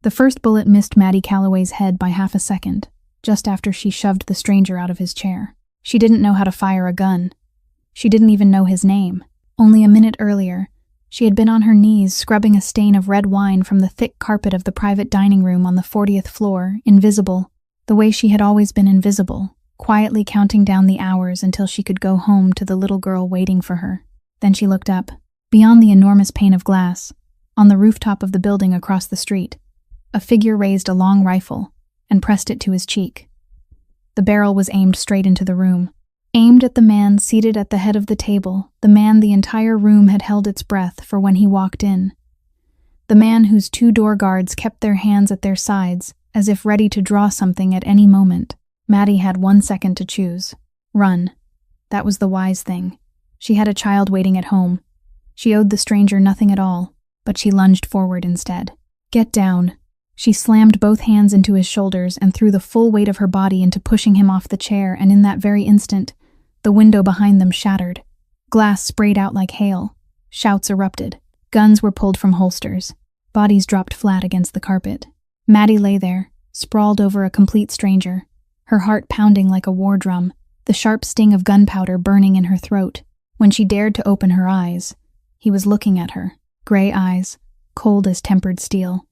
The first bullet missed Maddie Calloway's head by half a second, just after she shoved the stranger out of his chair. She didn't know how to fire a gun. She didn't even know his name. Only a minute earlier, she had been on her knees scrubbing a stain of red wine from the thick carpet of the private dining room on the 40th floor, invisible, the way she had always been invisible, quietly counting down the hours until she could go home to the little girl waiting for her. Then she looked up. Beyond the enormous pane of glass, on the rooftop of the building across the street, a figure raised a long rifle and pressed it to his cheek. The barrel was aimed straight into the room, aimed at the man seated at the head of the table, the man the entire room had held its breath for when he walked in. The man whose 2 door guards kept their hands at their sides, as if ready to draw something at any moment. Maddie had 1 second to choose. Run. That was the wise thing. She had a child waiting at home. She owed the stranger nothing at all, but she lunged forward instead. Get down. She slammed both hands into his shoulders and threw the full weight of her body into pushing him off the chair, and in that very instant, the window behind them shattered. Glass sprayed out like hail. Shouts erupted. Guns were pulled from holsters. Bodies dropped flat against the carpet. Maddie lay there, sprawled over a complete stranger, her heart pounding like a war drum, the sharp sting of gunpowder burning in her throat. When she dared to open her eyes, he was looking at her, gray eyes, cold as tempered steel.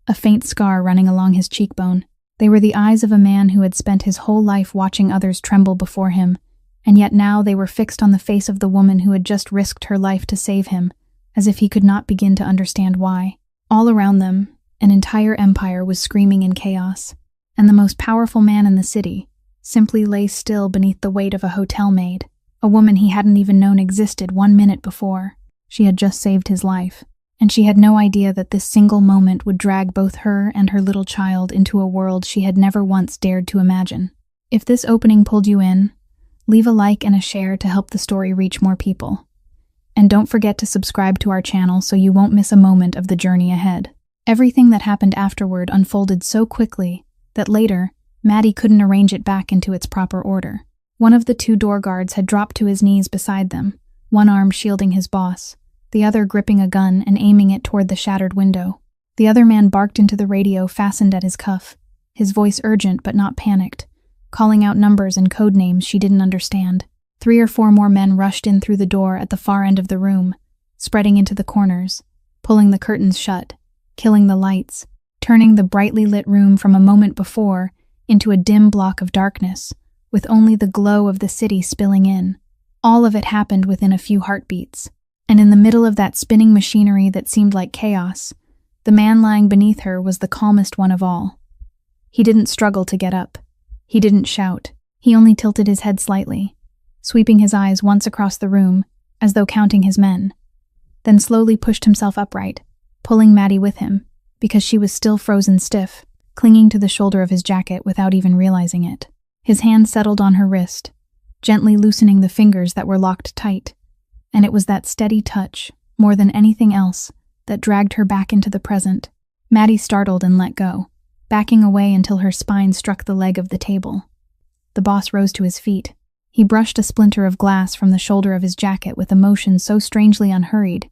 A faint scar running along his cheekbone. They were the eyes of a man who had spent his whole life watching others tremble before him, and yet now they were fixed on the face of the woman who had just risked her life to save him, as if he could not begin to understand why. All around them, an entire empire was screaming in chaos, and the most powerful man in the city simply lay still beneath the weight of a hotel maid, a woman he hadn't even known existed 1 minute before. She had just saved his life, and she had no idea that this single moment would drag both her and her little child into a world she had never once dared to imagine. If this opening pulled you in, leave a like and a share to help the story reach more people. And don't forget to subscribe to our channel so you won't miss a moment of the journey ahead. Everything that happened afterward unfolded so quickly that later, Maddie couldn't arrange it back into its proper order. One of the 2 door guards had dropped to his knees beside them, one arm shielding his boss, the other gripping a gun and aiming it toward the shattered window. The other man barked into the radio fastened at his cuff, his voice urgent but not panicked, calling out numbers and code names she didn't understand. 3 or 4 more men rushed in through the door at the far end of the room, spreading into the corners, pulling the curtains shut, killing the lights, turning the brightly lit room from a moment before into a dim block of darkness, with only the glow of the city spilling in. All of it happened within a few heartbeats, and in the middle of that spinning machinery that seemed like chaos, the man lying beneath her was the calmest one of all. He didn't struggle to get up. He didn't shout. He only tilted his head slightly, sweeping his eyes once across the room, as though counting his men, then slowly pushed himself upright, pulling Maddie with him, because she was still frozen stiff, clinging to the shoulder of his jacket without even realizing it. His hand settled on her wrist, gently loosening the fingers that were locked tight, and it was that steady touch, more than anything else, that dragged her back into the present. Maddie startled and let go, backing away until her spine struck the leg of the table. The boss rose to his feet. He brushed a splinter of glass from the shoulder of his jacket with a motion so strangely unhurried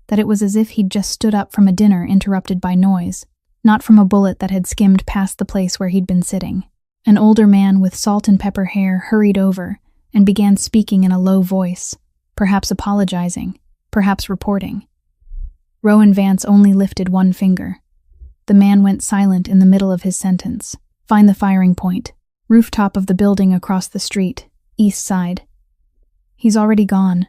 that it was as if he'd just stood up from a dinner interrupted by noise, not from a bullet that had skimmed past the place where he'd been sitting. An older man with salt and pepper hair hurried over and began speaking in a low voice, perhaps apologizing, perhaps reporting. Rowan Vance only lifted one finger. The man went silent in the middle of his sentence. Find the firing point. Rooftop of the building across the street, east side. He's already gone,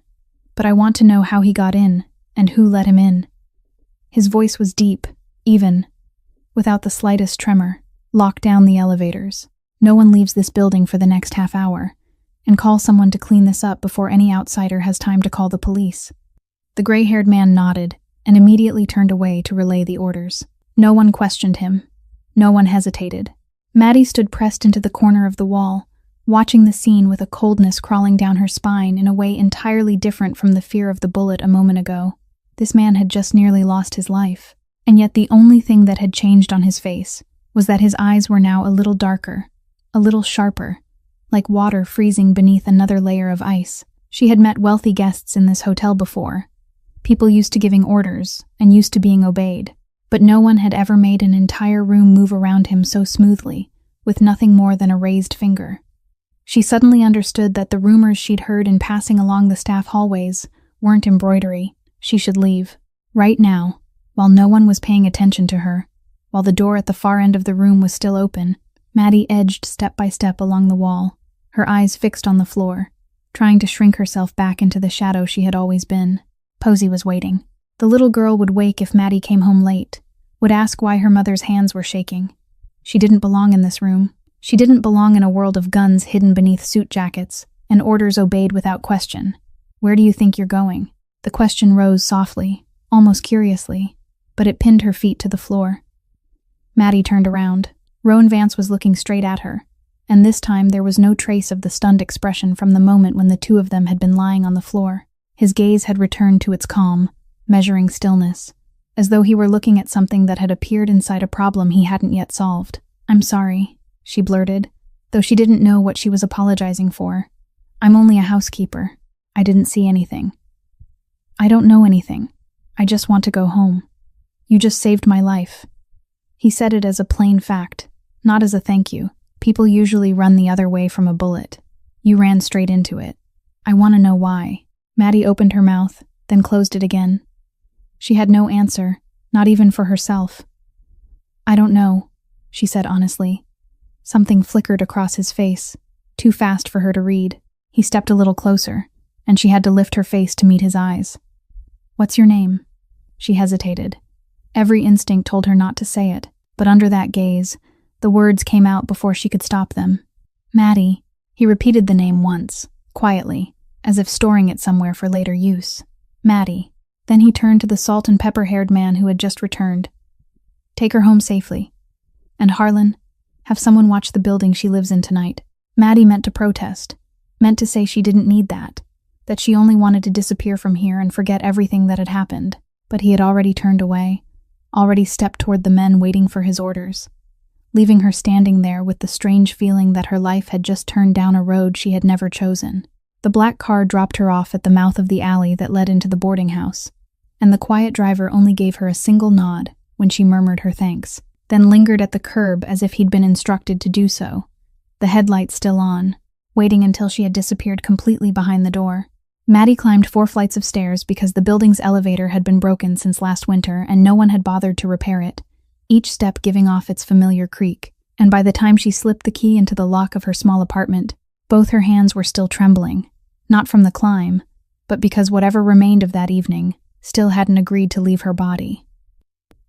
but I want to know how he got in and who let him in. His voice was deep, even, without the slightest tremor. Lock down the elevators. No one leaves this building for the next half hour, and call someone to clean this up before any outsider has time to call the police. The gray-haired man nodded and immediately turned away to relay the orders. No one questioned him. No one hesitated. Maddie stood pressed into the corner of the wall, watching the scene with a coldness crawling down her spine in a way entirely different from the fear of the bullet a moment ago. This man had just nearly lost his life, and yet the only thing that had changed on his face was that his eyes were now a little darker, a little sharper, like water freezing beneath another layer of ice. She had met wealthy guests in this hotel before, people used to giving orders and used to being obeyed. but no one had ever made an entire room move around him so smoothly, with nothing more than a raised finger. She suddenly understood that the rumors she'd heard in passing along the staff hallways weren't embroidery. She should leave. Right now, while no one was paying attention to her, while the door at the far end of the room was still open, Maddie edged step by step along the wall, her eyes fixed on the floor, trying to shrink herself back into the shadow she had always been. Posey was waiting. The little girl would wake if Maddie came home late, would ask why her mother's hands were shaking. She didn't belong in this room. She didn't belong in a world of guns hidden beneath suit jackets and orders obeyed without question. "Where do you think you're going?" The question rose softly, almost curiously, but it pinned her feet to the floor. Maddie turned around. Rowan Vance was looking straight at her, and this time there was no trace of the stunned expression from the moment when the two of them had been lying on the floor. His gaze had returned to its calm, measuring stillness, as though he were looking at something that had appeared inside a problem he hadn't yet solved. "I'm sorry," she blurted, though she didn't know what she was apologizing for. "I'm only a housekeeper. I didn't see anything. I don't know anything. I just want to go home. You just saved my life." He said it as a plain fact, not as a thank you. People usually run the other way from a bullet. You ran straight into it. "I want to know why." Maddie opened her mouth, then closed it again. She had no answer, not even for herself. "I don't know," she said honestly. Something flickered across his face, too fast for her to read. He stepped a little closer, and she had to lift her face to meet his eyes. "What's your name?" She hesitated. Every instinct told her not to say it, but under that gaze, the words came out before she could stop them. "Maddie." He repeated the name once, quietly, as if storing it somewhere for later use. "Maddie." Then he turned to the salt and pepper-haired man who had just returned. "Take her home safely. And Harlan, have someone watch the building she lives in tonight." Maddie meant to protest, meant to say she didn't need that she only wanted to disappear from here and forget everything that had happened, but he had already turned away, already stepped toward the men waiting for his orders, leaving her standing there with the strange feeling that her life had just turned down a road she had never chosen. The black car dropped her off at the mouth of the alley that led into the boarding house, and the quiet driver only gave her a single nod when she murmured her thanks, then lingered at the curb as if he'd been instructed to do so, the headlights still on, waiting until she had disappeared completely behind the door. Maddie climbed 4 flights of stairs because the building's elevator had been broken since last winter and no one had bothered to repair it, each step giving off its familiar creak, and by the time she slipped the key into the lock of her small apartment, both her hands were still trembling, not from the climb, but because whatever remained of that evening still hadn't agreed to leave her body.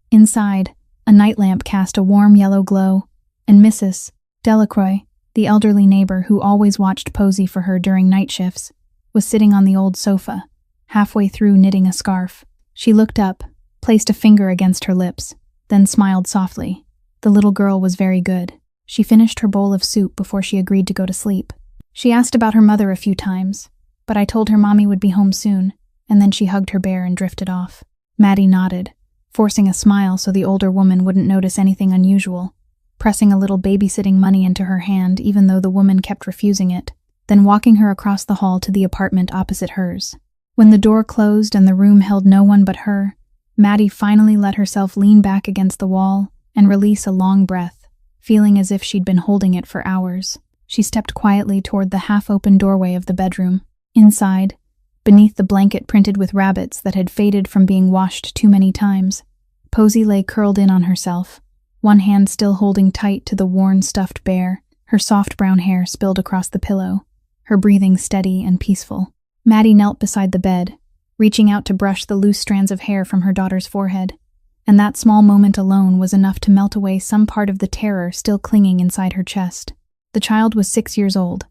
Inside, a night lamp cast a warm yellow glow, and Mrs. Delacroix, the elderly neighbor who always watched Posey for her during night shifts, was sitting on the old sofa, halfway through knitting a scarf. She looked up, placed a finger against her lips, then smiled softly. The little girl was very good. She finished her bowl of soup before she agreed to go to sleep. She asked about her mother a few times, but I told her Mommy would be home soon, and then she hugged her bear and drifted off. Maddie nodded, forcing a smile so the older woman wouldn't notice anything unusual, pressing a little babysitting money into her hand even though the woman kept refusing it, then walking her across the hall to the apartment opposite hers. When the door closed and the room held no one but her, Maddie finally let herself lean back against the wall and release a long breath, feeling as if she'd been holding it for hours. She stepped quietly toward the half-open doorway of the bedroom. Inside, beneath the blanket printed with rabbits that had faded from being washed too many times, Posey lay curled in on herself, one hand still holding tight to the worn stuffed bear, her soft brown hair spilled across the pillow, her breathing steady and peaceful. Maddie knelt beside the bed, reaching out to brush the loose strands of hair from her daughter's forehead, and that small moment alone was enough to melt away some part of the terror still clinging inside her chest. The child was 6 years old,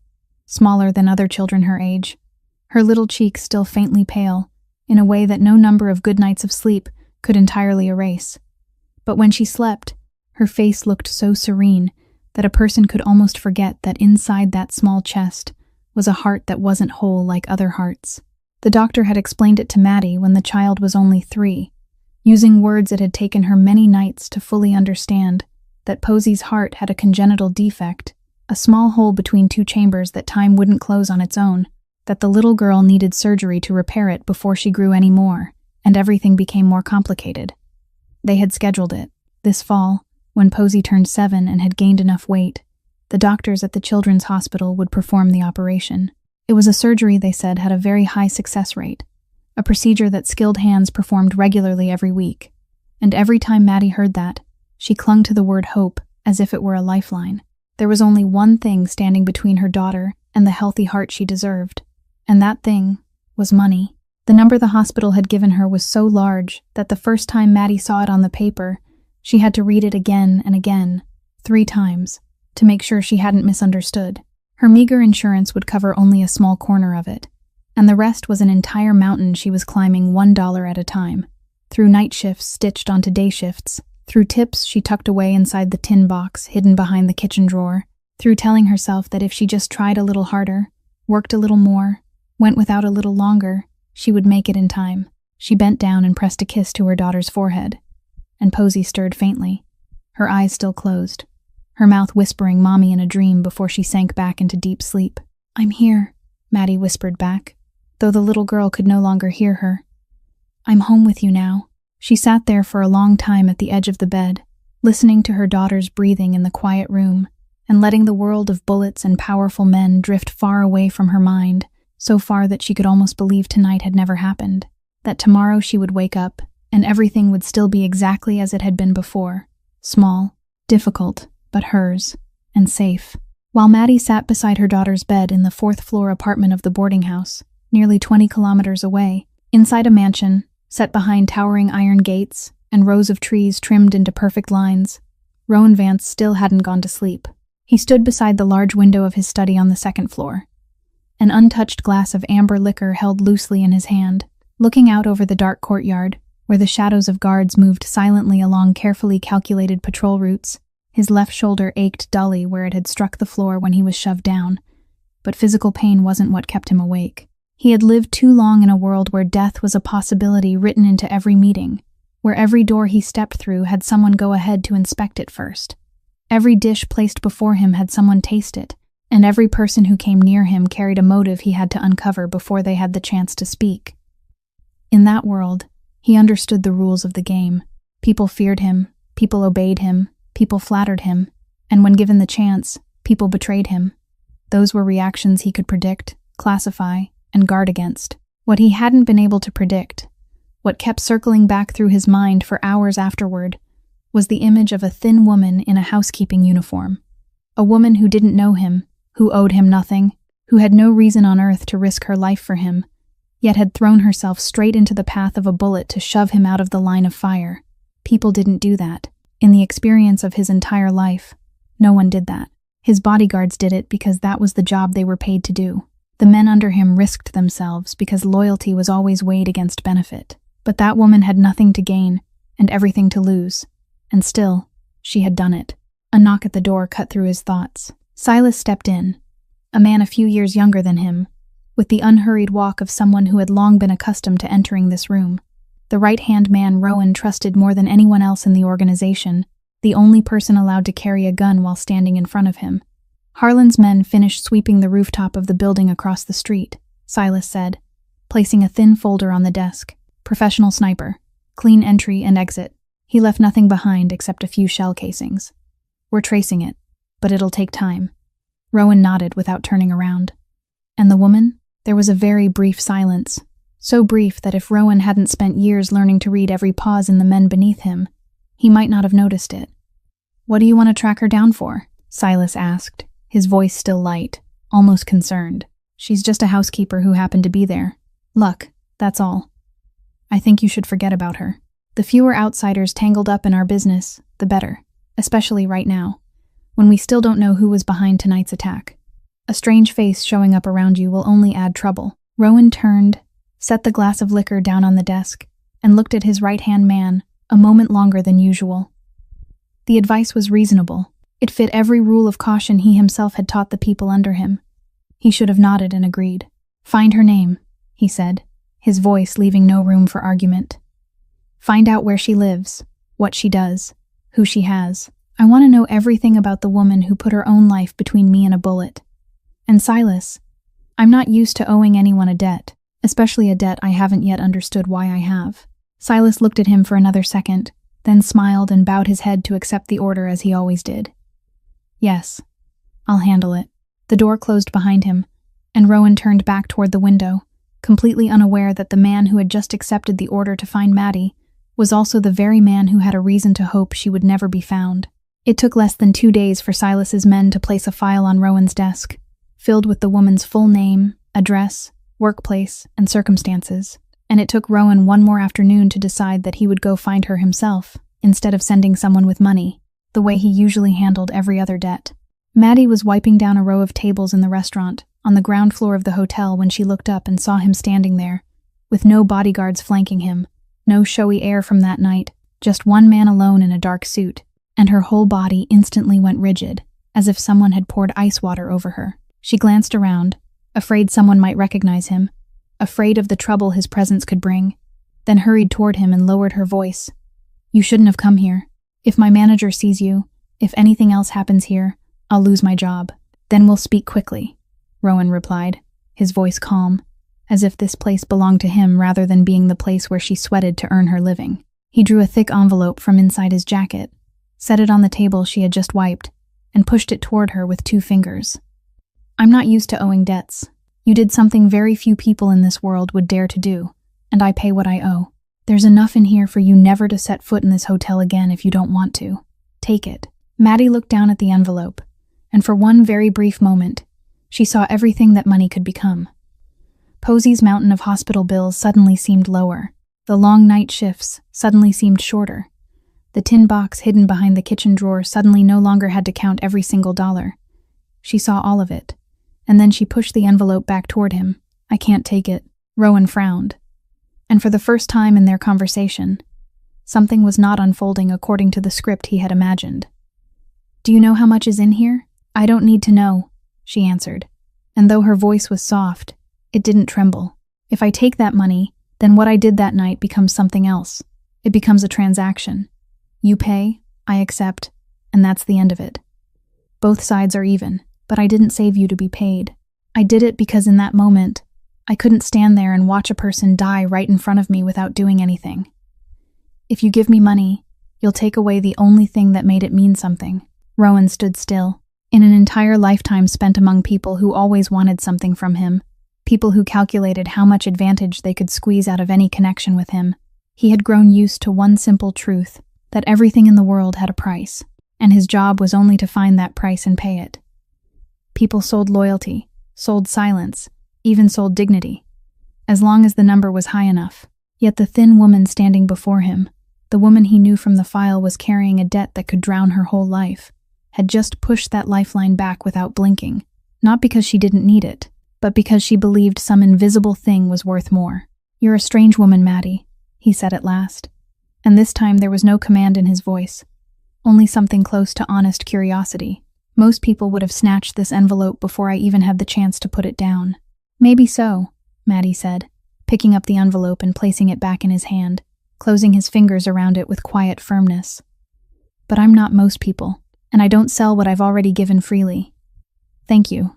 smaller than other children her age, her little cheeks still faintly pale, in a way that no number of good nights of sleep could entirely erase. But when she slept, her face looked so serene that a person could almost forget that inside that small chest was a heart that wasn't whole like other hearts. The doctor had explained it to Maddie when the child was only 3, using words it had taken her many nights to fully understand, that Posey's heart had a congenital defect, a small hole between 2 chambers that time wouldn't close on its own, that the little girl needed surgery to repair it before she grew any more, and everything became more complicated. They had scheduled it. This fall, when Posey turned 7 and had gained enough weight, the doctors at the children's hospital would perform the operation. It was a surgery they said had a very high success rate, a procedure that skilled hands performed regularly every week. And every time Maddie heard that, she clung to the word hope as if it were a lifeline. There was only one thing standing between her daughter and the healthy heart she deserved, and that thing was money. The number the hospital had given her was so large that the first time Maddie saw it on the paper, she had to read it again and again, 3 times, to make sure she hadn't misunderstood. Her meager insurance would cover only a small corner of it, and the rest was an entire mountain she was climbing $1 at a time, through night shifts stitched onto day shifts, through tips she tucked away inside the tin box hidden behind the kitchen drawer, through telling herself that if she just tried a little harder, worked a little more, went without a little longer, she would make it in time. She bent down and pressed a kiss to her daughter's forehead, and Posey stirred faintly, her eyes still closed, her mouth whispering "Mommy" in a dream before she sank back into deep sleep. "I'm here," Maddie whispered back, though the little girl could no longer hear her. "I'm home with you now." She sat there for a long time at the edge of the bed, listening to her daughter's breathing in the quiet room, and letting the world of bullets and powerful men drift far away from her mind, so far that she could almost believe tonight had never happened, that tomorrow she would wake up and everything would still be exactly as it had been before, small, difficult, but hers, and safe. While Maddie sat beside her daughter's bed in the 4th-floor apartment of the boarding house, nearly 20 kilometers away, inside a mansion, set behind towering iron gates and rows of trees trimmed into perfect lines, Rowan Vance still hadn't gone to sleep. He stood beside the large window of his study on the 2nd floor, an untouched glass of amber liquor held loosely in his hand, looking out over the dark courtyard, where the shadows of guards moved silently along carefully calculated patrol routes. His left shoulder ached dully where it had struck the floor when he was shoved down, but physical pain wasn't what kept him awake. He had lived too long in a world where death was a possibility written into every meeting, where every door he stepped through had someone go ahead to inspect it first. Every dish placed before him had someone taste it, and every person who came near him carried a motive he had to uncover before they had the chance to speak. In that world, he understood the rules of the game. People feared him, people obeyed him, people flattered him, and when given the chance, people betrayed him. Those were reactions he could predict, classify, and guard against. What he hadn't been able to predict, what kept circling back through his mind for hours afterward, was the image of a thin woman in a housekeeping uniform. A woman who didn't know him, who owed him nothing, who had no reason on earth to risk her life for him, yet had thrown herself straight into the path of a bullet to shove him out of the line of fire. People didn't do that. In the experience of his entire life, no one did that. His bodyguards did it because that was the job they were paid to do. The men under him risked themselves because loyalty was always weighed against benefit. But that woman had nothing to gain and everything to lose. And still, she had done it. A knock at the door cut through his thoughts. Silas stepped in, a man a few years younger than him, with the unhurried walk of someone who had long been accustomed to entering this room. The right-hand man Rowan trusted more than anyone else in the organization, the only person allowed to carry a gun while standing in front of him. "Harlan's men finished sweeping the rooftop of the building across the street," Silas said, placing a thin folder on the desk. "Professional sniper. Clean entry and exit. He left nothing behind except a few shell casings. We're tracing it, but it'll take time." Rowan nodded without turning around. "And the woman?" There was a very brief silence, so brief that if Rowan hadn't spent years learning to read every pause in the men beneath him, he might not have noticed it. "What do you want to track her down for?" Silas asked, his voice still light, almost concerned. "She's just a housekeeper who happened to be there. Luck, that's all. I think you should forget about her. The fewer outsiders tangled up in our business, the better, especially right now, when we still don't know who was behind tonight's attack. A strange face showing up around you will only add trouble." Rowan turned, set the glass of liquor down on the desk, and looked at his right-hand man a moment longer than usual. The advice was reasonable. It fit every rule of caution he himself had taught the people under him. He should have nodded and agreed. "Find her name," he said, his voice leaving no room for argument. "Find out where she lives, what she does, who she has. I want to know everything about the woman who put her own life between me and a bullet. And Silas, I'm not used to owing anyone a debt, especially a debt I haven't yet understood why I have." Silas looked at him for another second, then smiled and bowed his head to accept the order as he always did. Yes, I'll handle it. The door closed behind him, and Rowan turned back toward the window, completely unaware that the man who had just accepted the order to find Maddie was also the very man who had a reason to hope she would never be found. It took less than 2 days for Silas's men to place a file on Rowan's desk, filled with the woman's full name, address, workplace, and circumstances, and it took Rowan one more afternoon to decide that he would go find her himself, instead of sending someone with money, the way he usually handled every other debt. Maddie was wiping down a row of tables in the restaurant, on the ground floor of the hotel, when she looked up and saw him standing there, with no bodyguards flanking him, no showy air from that night, just one man alone in a dark suit, and her whole body instantly went rigid, as if someone had poured ice water over her. She glanced around, afraid someone might recognize him, afraid of the trouble his presence could bring, then hurried toward him and lowered her voice. You shouldn't have come here. If my manager sees you, if anything else happens here, I'll lose my job. Then we'll speak quickly, Rowan replied, his voice calm, as if this place belonged to him rather than being the place where she sweated to earn her living. He drew a thick envelope from inside his jacket, set it on the table she had just wiped, and pushed it toward her with 2 fingers. I'm not used to owing debts. You did something very few people in this world would dare to do, and I pay what I owe. There's enough in here for you never to set foot in this hotel again if you don't want to. Take it. Maddie looked down at the envelope, and for one very brief moment, she saw everything that money could become. Posey's mountain of hospital bills suddenly seemed lower. The long night shifts suddenly seemed shorter. The tin box hidden behind the kitchen drawer suddenly no longer had to count every single dollar. She saw all of it, and then she pushed the envelope back toward him. I can't take it. Rowan frowned. And for the first time in their conversation, something was not unfolding according to the script he had imagined. Do you know how much is in here? I don't need to know, she answered. And though her voice was soft, it didn't tremble. If I take that money, then what I did that night becomes something else. It becomes a transaction. You pay, I accept, and that's the end of it. Both sides are even, but I didn't save you to be paid. I did it because in that moment, I couldn't stand there and watch a person die right in front of me without doing anything. If you give me money, you'll take away the only thing that made it mean something. Rowan stood still. In an entire lifetime spent among people who always wanted something from him, people who calculated how much advantage they could squeeze out of any connection with him, he had grown used to one simple truth, that everything in the world had a price, and his job was only to find that price and pay it. People sold loyalty, sold silence, even sold dignity, as long as the number was high enough. Yet the thin woman standing before him, the woman he knew from the file was carrying a debt that could drown her whole life, had just pushed that lifeline back without blinking, not because she didn't need it, but because she believed some invisible thing was worth more. You're a strange woman, Maddie, he said at last, and this time there was no command in his voice, only something close to honest curiosity. Most people would have snatched this envelope before I even had the chance to put it down. Maybe so, Maddie said, picking up the envelope and placing it back in his hand, closing his fingers around it with quiet firmness. But I'm not most people, and I don't sell what I've already given freely. Thank you,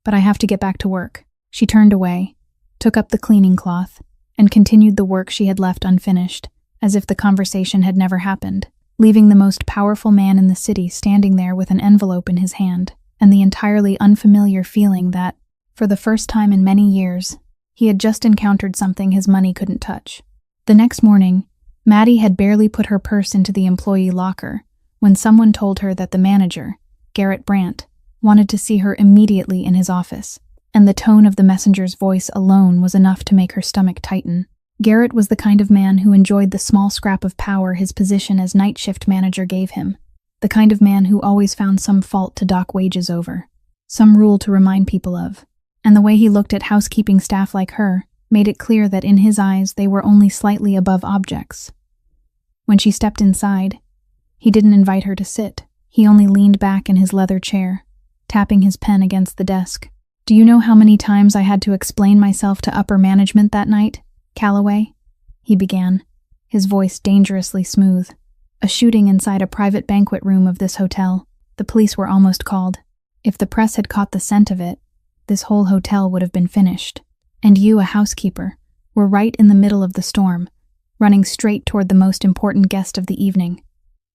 but I have to get back to work. She turned away, took up the cleaning cloth, and continued the work she had left unfinished, as if the conversation had never happened, leaving the most powerful man in the city standing there with an envelope in his hand, and the entirely unfamiliar feeling that, for the first time in many years, he had just encountered something his money couldn't touch. The next morning, Maddie had barely put her purse into the employee locker when someone told her that the manager, Garrett Brandt, wanted to see her immediately in his office, and the tone of the messenger's voice alone was enough to make her stomach tighten. Garrett was the kind of man who enjoyed the small scrap of power his position as night shift manager gave him, the kind of man who always found some fault to dock wages over, some rule to remind people of, and the way he looked at housekeeping staff like her made it clear that in his eyes they were only slightly above objects. When she stepped inside, he didn't invite her to sit. He only leaned back in his leather chair, tapping his pen against the desk. Do you know how many times I had to explain myself to upper management that night, Calloway? He began, his voice dangerously smooth. A shooting inside a private banquet room of this hotel. The police were almost called. If the press had caught the scent of it, this whole hotel would have been finished. And you, a housekeeper, were right in the middle of the storm, running straight toward the most important guest of the evening.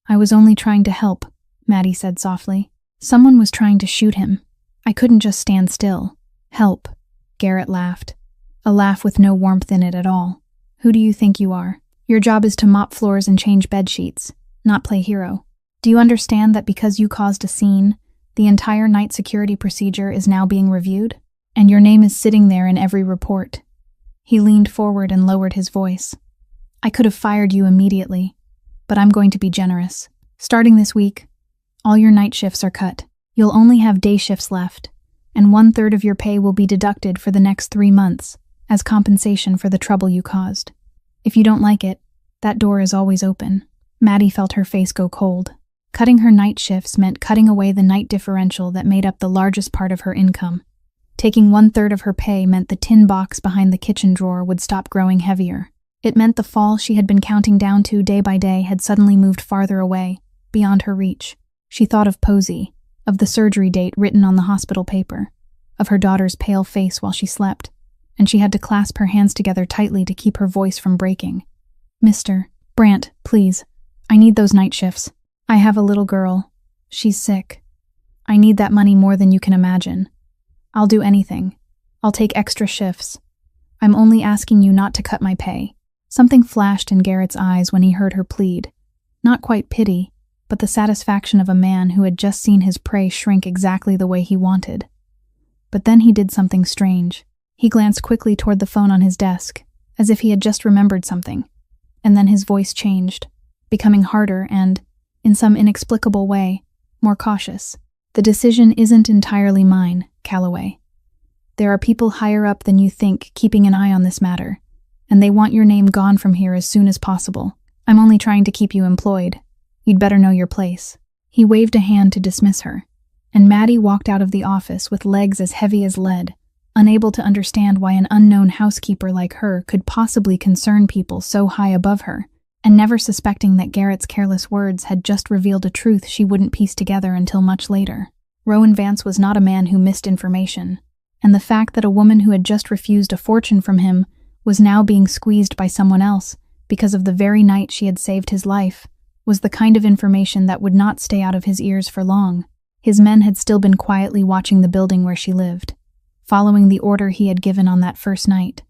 "I was only trying to help," Maddie said softly. "Someone was trying to shoot him. I couldn't just stand still." "Help," Garrett laughed, a laugh with no warmth in it at all. "Who do you think you are? Your job is to mop floors and change bed sheets, not play hero. Do you understand that because you caused a scene, the entire night security procedure is now being reviewed? And your name is sitting there in every report." He leaned forward and lowered his voice. "I could have fired you immediately, but I'm going to be generous. Starting this week, all your night shifts are cut. You'll only have day shifts left, and 1/3 of your pay will be deducted for the next 3 months as compensation for the trouble you caused. If you don't like it, that door is always open." Maddie felt her face go cold. Cutting her night shifts meant cutting away the night differential that made up the largest part of her income. Taking 1/3 of her pay meant the tin box behind the kitchen drawer would stop growing heavier. It meant the fall she had been counting down to day by day had suddenly moved farther away, beyond her reach. She thought of Posey, of the surgery date written on the hospital paper, of her daughter's pale face while she slept, and she had to clasp her hands together tightly to keep her voice from breaking. "Mr. Brandt, please. I need those night shifts. I have a little girl. She's sick. I need that money more than you can imagine. I'll do anything. I'll take extra shifts. I'm only asking you not to cut my pay." Something flashed in Garrett's eyes when he heard her plead. Not quite pity, but the satisfaction of a man who had just seen his prey shrink exactly the way he wanted. But then he did something strange. He glanced quickly toward the phone on his desk, as if he had just remembered something. And then his voice changed, becoming harder and, in some inexplicable way, more cautious. "The decision isn't entirely mine, Calloway. There are people higher up than you think keeping an eye on this matter, and they want your name gone from here as soon as possible. I'm only trying to keep you employed. You'd better know your place." He waved a hand to dismiss her, and Maddie walked out of the office with legs as heavy as lead, unable to understand why an unknown housekeeper like her could possibly concern people so high above her, and never suspecting that Garrett's careless words had just revealed a truth she wouldn't piece together until much later. Rowan Vance was not a man who missed information, and the fact that a woman who had just refused a fortune from him was now being squeezed by someone else because of the very night she had saved his life was the kind of information that would not stay out of his ears for long. His men had still been quietly watching the building where she lived, following the order he had given on that first night.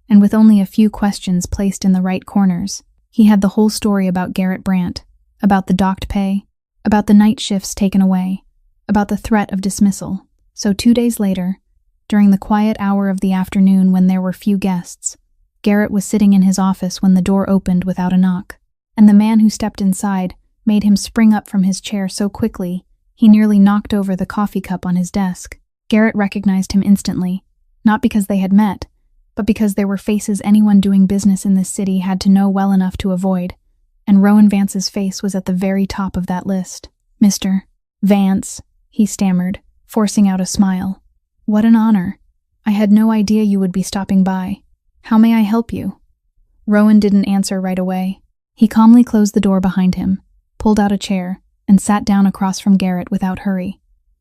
And with only a few questions placed in the right corners, he had the whole story about Garrett Brandt, about the docked pay, about the night shifts taken away, about the threat of dismissal. So 2 days later, during the quiet hour of the afternoon when there were few guests, Garrett was sitting in his office when the door opened without a knock, and the man who stepped inside made him spring up from his chair so quickly he nearly knocked over the coffee cup on his desk. Garrett recognized him instantly, not because they had met, but because there were faces anyone doing business in this city had to know well enough to avoid, and Rowan Vance's face was at the very top of that list. "Mr. Vance," he stammered, forcing out a smile. "What an honor. I had no idea you would be stopping by. How may I help you?" Rowan didn't answer right away. He calmly closed the door behind him, pulled out a chair, and sat down across from Garrett without hurry.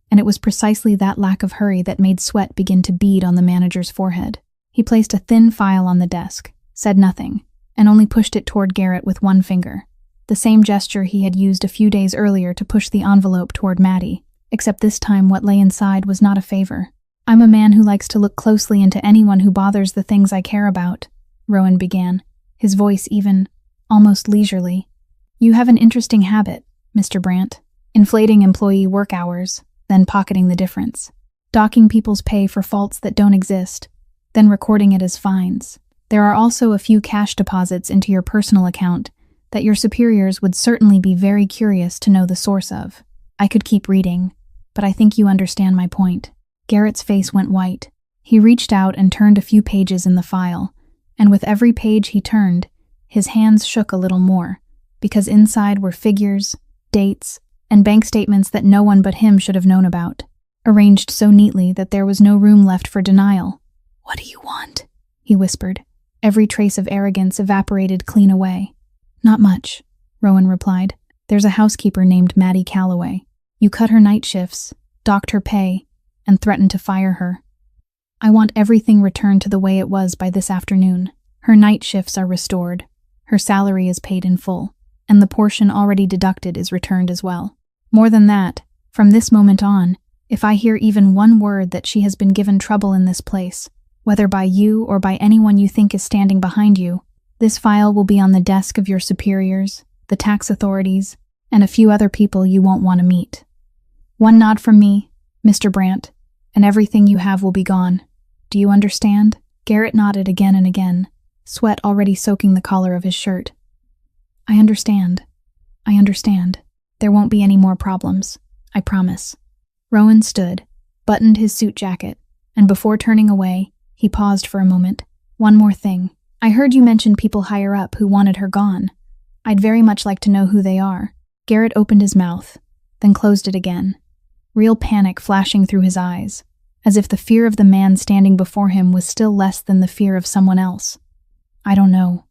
And it was precisely that lack of hurry that made sweat begin to bead on the manager's forehead. He placed a thin file on the desk, said nothing, and only pushed it toward Garrett with one finger, the same gesture he had used a few days earlier to push the envelope toward Maddie, except this time what lay inside was not a favor. "I'm a man who likes to look closely into anyone who bothers the things I care about," Rowan began, his voice even, almost leisurely. "You have an interesting habit, Mr. Brandt, inflating employee work hours, then pocketing the difference, docking people's pay for faults that don't exist, then recording it as fines. There are also a few cash deposits into your personal account that your superiors would certainly be very curious to know the source of. I could keep reading, but I think you understand my point." Garrett's face went white. He reached out and turned a few pages in the file, and with every page he turned, his hands shook a little more, because inside were figures, dates, and bank statements that no one but him should have known about, arranged so neatly that there was no room left for denial. "What do you want?" he whispered. Every trace of arrogance evaporated clean away. "Not much," Rowan replied. "There's a housekeeper named Maddie Calloway. You cut her night shifts, docked her pay, and threatened to fire her. I want everything returned to the way it was by this afternoon. Her night shifts are restored. Her salary is paid in full, and the portion already deducted is returned as well. More than that, from this moment on, if I hear even one word that she has been given trouble in this place, whether by you or by anyone you think is standing behind you, this file will be on the desk of your superiors, the tax authorities, and a few other people you won't want to meet. One nod from me, Mr. Brandt, and everything you have will be gone. Do you understand? Garrett nodded again and again, sweat already soaking the collar of his shirt. I understand. There won't be any more problems. I promise. Rowan stood, buttoned his suit jacket, and before turning away, he paused for a moment. One more thing. I heard you mention people higher up who wanted her gone. I'd very much like to know who they are. Garrett opened his mouth, then closed it again, real panic flashing through his eyes, as if the fear of the man standing before him was still less than the fear of someone else. I don't know.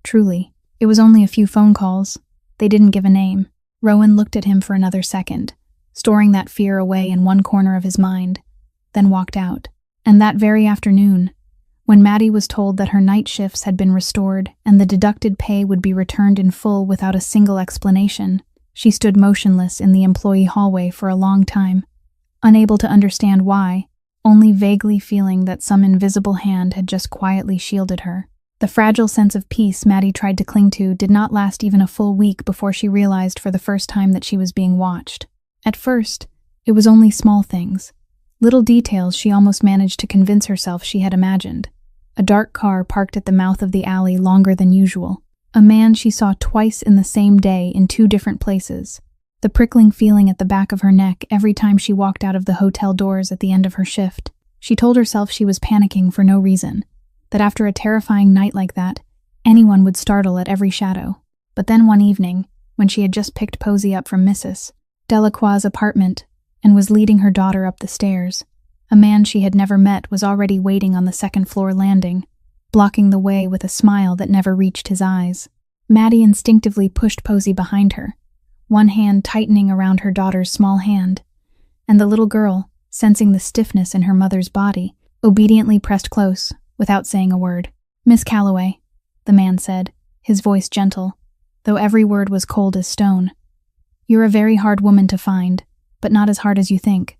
Truly. It was only a few phone calls. They didn't give a name. Rowan looked at him for another second, storing that fear away in one corner of his mind, then walked out. And that very afternoon, when Maddie was told that her night shifts had been restored and the deducted pay would be returned in full without a single explanation, she stood motionless in the employee hallway for a long time, unable to understand why, only vaguely feeling that some invisible hand had just quietly shielded her. The fragile sense of peace Maddie tried to cling to did not last even a full week before she realized for the first time that she was being watched. At first, it was only small things, little details she almost managed to convince herself she had imagined. A dark car parked at the mouth of the alley longer than usual. A man she saw twice in the same day in 2 different places. The prickling feeling at the back of her neck every time she walked out of the hotel doors at the end of her shift. She told herself she was panicking for no reason, that after a terrifying night like that, anyone would startle at every shadow. But then one evening, when she had just picked Posey up from Mrs. Delacroix's apartment and was leading her daughter up the stairs, a man she had never met was already waiting on the second-floor landing, blocking the way with a smile that never reached his eyes. Maddie instinctively pushed Posey behind her, one hand tightening around her daughter's small hand, and the little girl, sensing the stiffness in her mother's body, obediently pressed close, without saying a word. "Miss Calloway," the man said, his voice gentle, though every word was cold as stone. "You're a very hard woman to find, but not as hard as you think.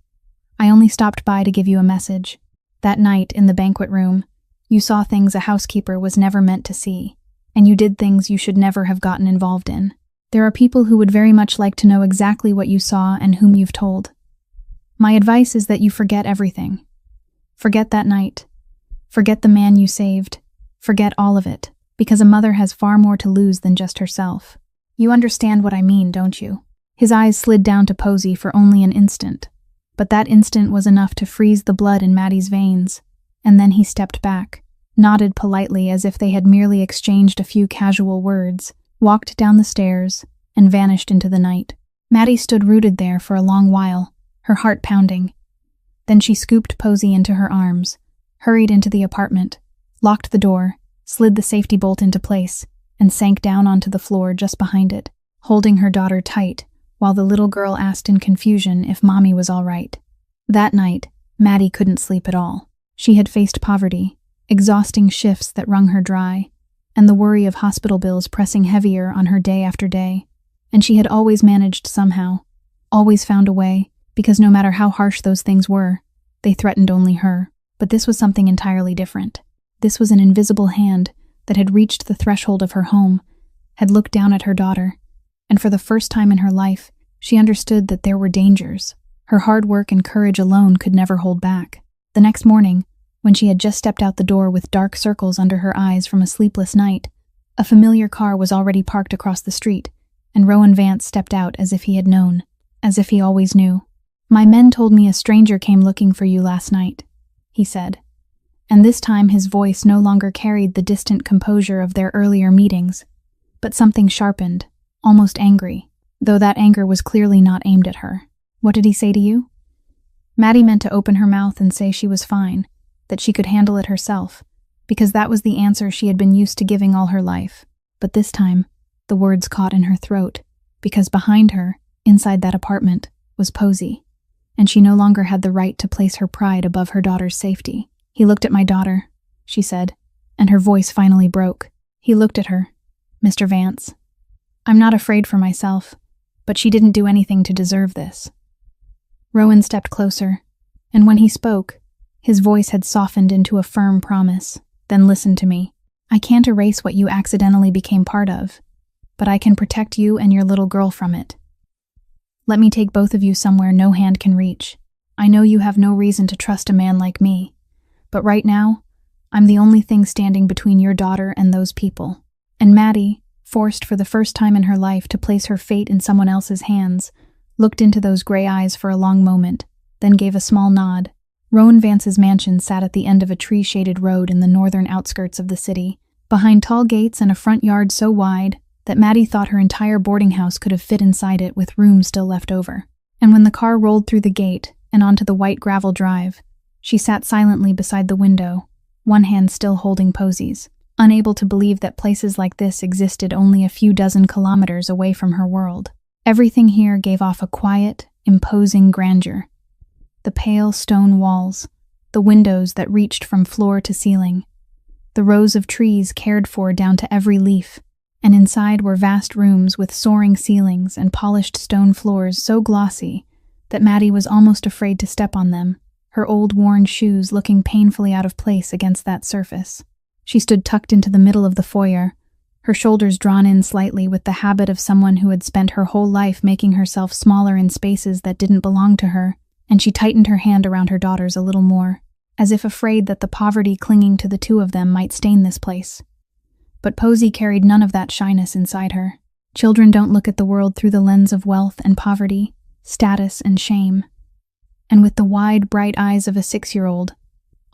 I only stopped by to give you a message. That night in the banquet room, you saw things a housekeeper was never meant to see, and you did things you should never have gotten involved in. There are people who would very much like to know exactly what you saw and whom you've told. My advice is that you forget everything. Forget that night. Forget the man you saved. Forget all of it, because a mother has far more to lose than just herself. You understand what I mean, don't you?" His eyes slid down to Posey for only an instant, but that instant was enough to freeze the blood in Maddie's veins, and then he stepped back, nodded politely as if they had merely exchanged a few casual words, walked down the stairs, and vanished into the night. Maddie stood rooted there for a long while, her heart pounding. Then she scooped Posey into her arms, hurried into the apartment, locked the door, slid the safety bolt into place, and sank down onto the floor just behind it, holding her daughter tight, while the little girl asked in confusion if Mommy was all right. That night, Maddie couldn't sleep at all. She had faced poverty, exhausting shifts that wrung her dry, and the worry of hospital bills pressing heavier on her day after day. And she had always managed somehow, always found a way, because no matter how harsh those things were, they threatened only her. But this was something entirely different. This was an invisible hand that had reached the threshold of her home, had looked down at her daughter, and for the first time in her life, she understood that there were dangers. Her hard work and courage alone could never hold back. The next morning, when she had just stepped out the door with dark circles under her eyes from a sleepless night, a familiar car was already parked across the street, and Rowan Vance stepped out as if he had known, as if he always knew. "My men told me a stranger came looking for you last night," he said, and this time his voice no longer carried the distant composure of their earlier meetings, but something sharpened, almost angry, though that anger was clearly not aimed at her. "What did he say to you?" Maddie meant to open her mouth and say she was fine, that she could handle it herself, because that was the answer she had been used to giving all her life. But this time, the words caught in her throat, because behind her, inside that apartment, was Posey, and she no longer had the right to place her pride above her daughter's safety. "He looked at my daughter," she said, and her voice finally broke. "He looked at her. Mr. Vance. I'm not afraid for myself, but she didn't do anything to deserve this." Rowan stepped closer, and when he spoke, his voice had softened into a firm promise. "Then listen to me. I can't erase what you accidentally became part of, but I can protect you and your little girl from it. Let me take both of you somewhere no hand can reach. I know you have no reason to trust a man like me, but right now, I'm the only thing standing between your daughter and those people." And Maddie, forced for the first time in her life to place her fate in someone else's hands, looked into those gray eyes for a long moment, then gave a small nod. Rowan Vance's mansion sat at the end of a tree-shaded road in the northern outskirts of the city, behind tall gates and a front yard so wide that Maddie thought her entire boarding house could have fit inside it with room still left over. And when the car rolled through the gate and onto the white gravel drive, she sat silently beside the window, one hand still holding Posey's, unable to believe that places like this existed only a few dozen kilometers away from her world. Everything here gave off a quiet, imposing grandeur. The pale stone walls, the windows that reached from floor to ceiling, the rows of trees cared for down to every leaf, and inside were vast rooms with soaring ceilings and polished stone floors so glossy that Maddie was almost afraid to step on them, her old worn shoes looking painfully out of place against that surface. She stood tucked into the middle of the foyer, her shoulders drawn in slightly with the habit of someone who had spent her whole life making herself smaller in spaces that didn't belong to her, and she tightened her hand around her daughter's a little more, as if afraid that the poverty clinging to the two of them might stain this place. But Posey carried none of that shyness inside her. Children don't look at the world through the lens of wealth and poverty, status and shame. And with the wide, bright eyes of a 6-year-old,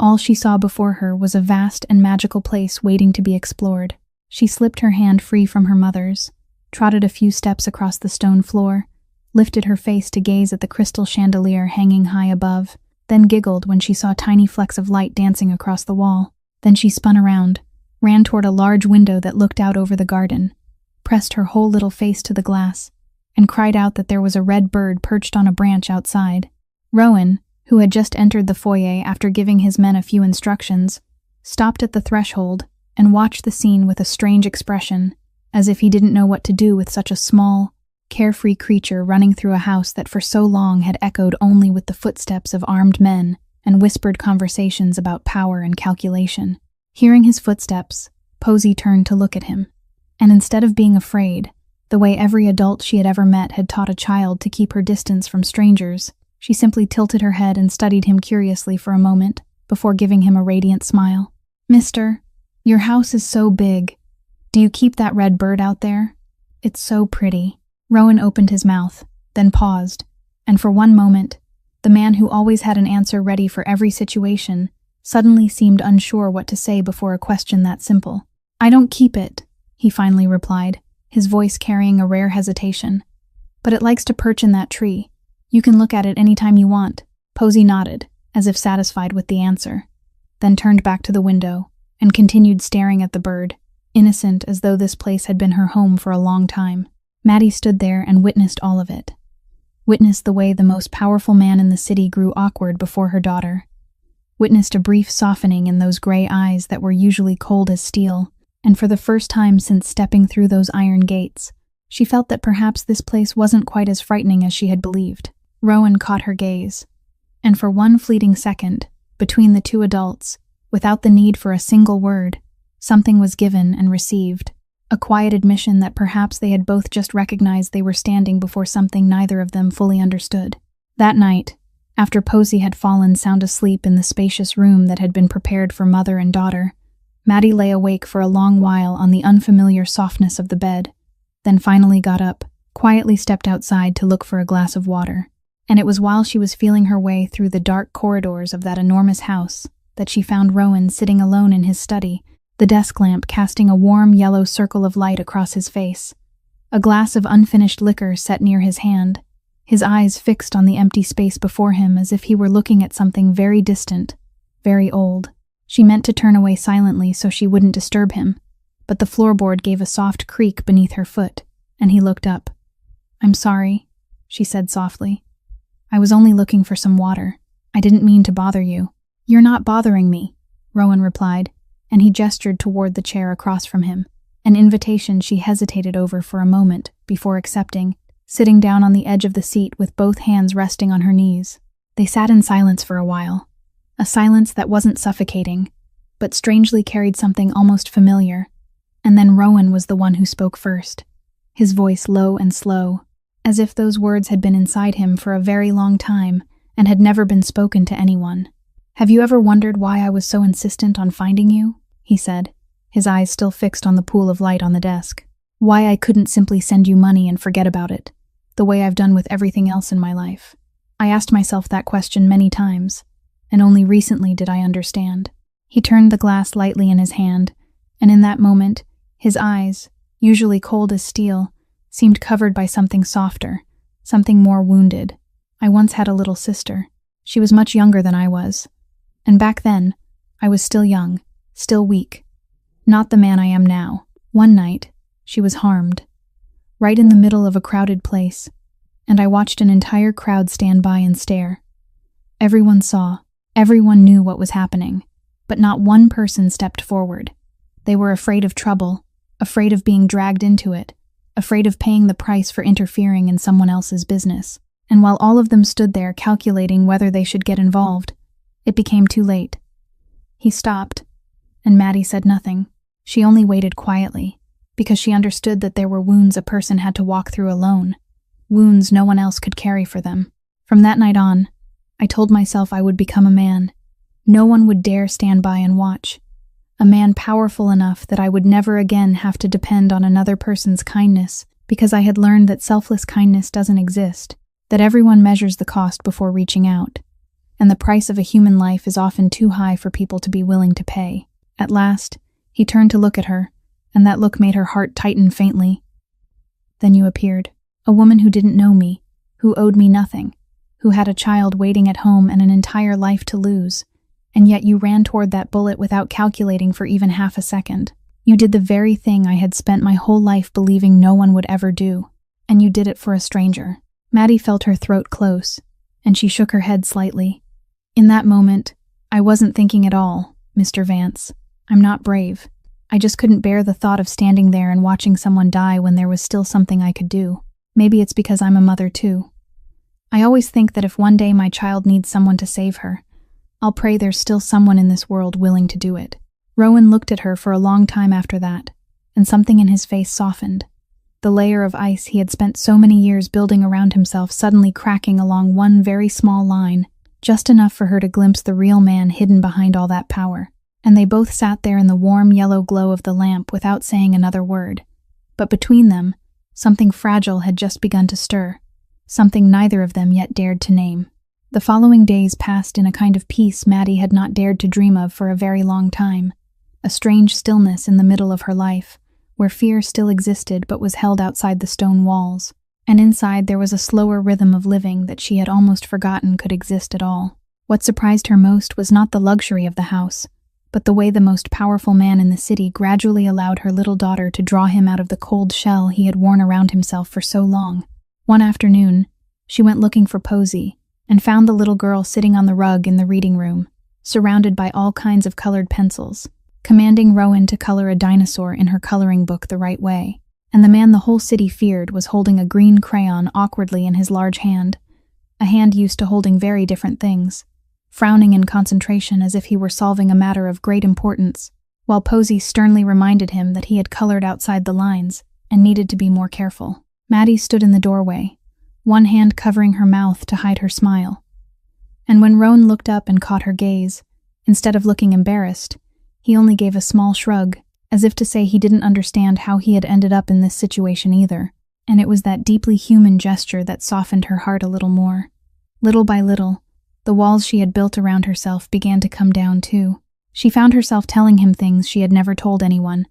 all she saw before her was a vast and magical place waiting to be explored. She slipped her hand free from her mother's, trotted a few steps across the stone floor, lifted her face to gaze at the crystal chandelier hanging high above, then giggled when she saw tiny flecks of light dancing across the wall. Then she spun around, ran toward a large window that looked out over the garden, pressed her whole little face to the glass, and cried out that there was a red bird perched on a branch outside. Rowan, who had just entered the foyer after giving his men a few instructions, stopped at the threshold and watched the scene with a strange expression, as if he didn't know what to do with such a small, carefree creature running through a house that for so long had echoed only with the footsteps of armed men and whispered conversations about power and calculation. Hearing his footsteps, Posey turned to look at him, and instead of being afraid, the way every adult she had ever met had taught a child to keep her distance from strangers, she simply tilted her head and studied him curiously for a moment, before giving him a radiant smile. "Mister, your house is so big. Do you keep that red bird out there? It's so pretty." Rowan opened his mouth, then paused, and for one moment, the man who always had an answer ready for every situation suddenly seemed unsure what to say before a question that simple. "I don't keep it," he finally replied, his voice carrying a rare hesitation. "But it likes to perch in that tree. You can look at it any time you want." Posey nodded, as if satisfied with the answer, then turned back to the window and continued staring at the bird, innocent as though this place had been her home for a long time. Maddie stood there and witnessed all of it. Witnessed the way the most powerful man in the city grew awkward before her daughter. Witnessed a brief softening in those gray eyes that were usually cold as steel, and for the first time since stepping through those iron gates, she felt that perhaps this place wasn't quite as frightening as she had believed. Rowan caught her gaze, and for one fleeting second, between the two adults, without the need for a single word, something was given and received. A quiet admission that perhaps they had both just recognized they were standing before something neither of them fully understood. That night, after Posey had fallen sound asleep in the spacious room that had been prepared for mother and daughter, Maddie lay awake for a long while on the unfamiliar softness of the bed, then finally got up, quietly stepped outside to look for a glass of water. And it was while she was feeling her way through the dark corridors of that enormous house that she found Rowan sitting alone in his study, the desk lamp casting a warm yellow circle of light across his face, a glass of unfinished liquor set near his hand, his eyes fixed on the empty space before him as if he were looking at something very distant, very old. She meant to turn away silently so she wouldn't disturb him, but the floorboard gave a soft creak beneath her foot, and he looked up. "I'm sorry," she said softly. "I was only looking for some water. I didn't mean to bother you." "You're not bothering me," Rowan replied, and he gestured toward the chair across from him. an invitation she hesitated over for a moment before accepting, sitting down on the edge of the seat with both hands resting on her knees. They sat in silence for a while, a silence that wasn't suffocating, but strangely carried something almost familiar. And then Rowan was the one who spoke first, his voice low and slow, as if those words had been inside him for a very long time and had never been spoken to anyone. "Have you ever wondered why I was so insistent on finding you?" he said, his eyes still fixed on the pool of light on the desk. "Why I couldn't simply send you money and forget about it, the way I've done with everything else in my life. I asked myself that question many times, and only recently did I understand." He turned the glass lightly in his hand, and in that moment, his eyes, usually cold as steel, seemed covered by something softer, something more wounded. "I once had a little sister. She was much younger than I was. And back then, I was still young, still weak. Not the man I am now. One night, she was harmed, right in the middle of a crowded place, and I watched an entire crowd stand by and stare. Everyone saw, everyone knew what was happening, but not one person stepped forward. They were afraid of trouble, afraid of being dragged into it, afraid of paying the price for interfering in someone else's business. And while all of them stood there calculating whether they should get involved, it became too late." He stopped, and Maddie said nothing. She only waited quietly, because she understood that there were wounds a person had to walk through alone, wounds no one else could carry for them. From that night on, I told myself I would become a man. No one would dare stand by and watch. A man powerful enough that I would never again have to depend on another person's kindness, because I had learned that selfless kindness doesn't exist, that everyone measures the cost before reaching out, and the price of a human life is often too high for people to be willing to pay. At last, he turned to look at her, and that look made her heart tighten faintly. "Then you appeared, a woman who didn't know me, who owed me nothing, who had a child waiting at home and an entire life to lose, and yet you ran toward that bullet without calculating for even half a second. You did the very thing I had spent my whole life believing no one would ever do, and you did it for a stranger." Maddie felt her throat close, and she shook her head slightly. "In that moment, I wasn't thinking at all, Mr. Vance. I'm not brave. I just couldn't bear the thought of standing there and watching someone die when there was still something I could do. Maybe it's because I'm a mother too. I always think that if one day my child needs someone to save her, I'll pray there's still someone in this world willing to do it." Rowan looked at her for a long time after that, and something in his face softened. The layer of ice he had spent so many years building around himself suddenly cracking along one very small line, just enough for her to glimpse the real man hidden behind all that power. And they both sat there in the warm yellow glow of the lamp without saying another word. But between them, something fragile had just begun to stir, something neither of them yet dared to name. The following days passed in a kind of peace Maddie had not dared to dream of for a very long time, a strange stillness in the middle of her life, where fear still existed but was held outside the stone walls, and inside there was a slower rhythm of living that she had almost forgotten could exist at all. What surprised her most was not the luxury of the house, but the way the most powerful man in the city gradually allowed her little daughter to draw him out of the cold shell he had worn around himself for so long. One afternoon, she went looking for Posy, and found the little girl sitting on the rug in the reading room, surrounded by all kinds of colored pencils, commanding Rowan to color a dinosaur in her coloring book the right way. And the man the whole city feared was holding a green crayon awkwardly in his large hand, a hand used to holding very different things, frowning in concentration as if he were solving a matter of great importance, while Posy sternly reminded him that he had colored outside the lines and needed to be more careful. Maddie stood in the doorway, one hand covering her mouth to hide her smile. And when Rowan looked up and caught her gaze, instead of looking embarrassed, he only gave a small shrug, as if to say he didn't understand how he had ended up in this situation either, and it was that deeply human gesture that softened her heart a little more. Little by little, the walls she had built around herself began to come down too. She found herself telling him things she had never told anyone,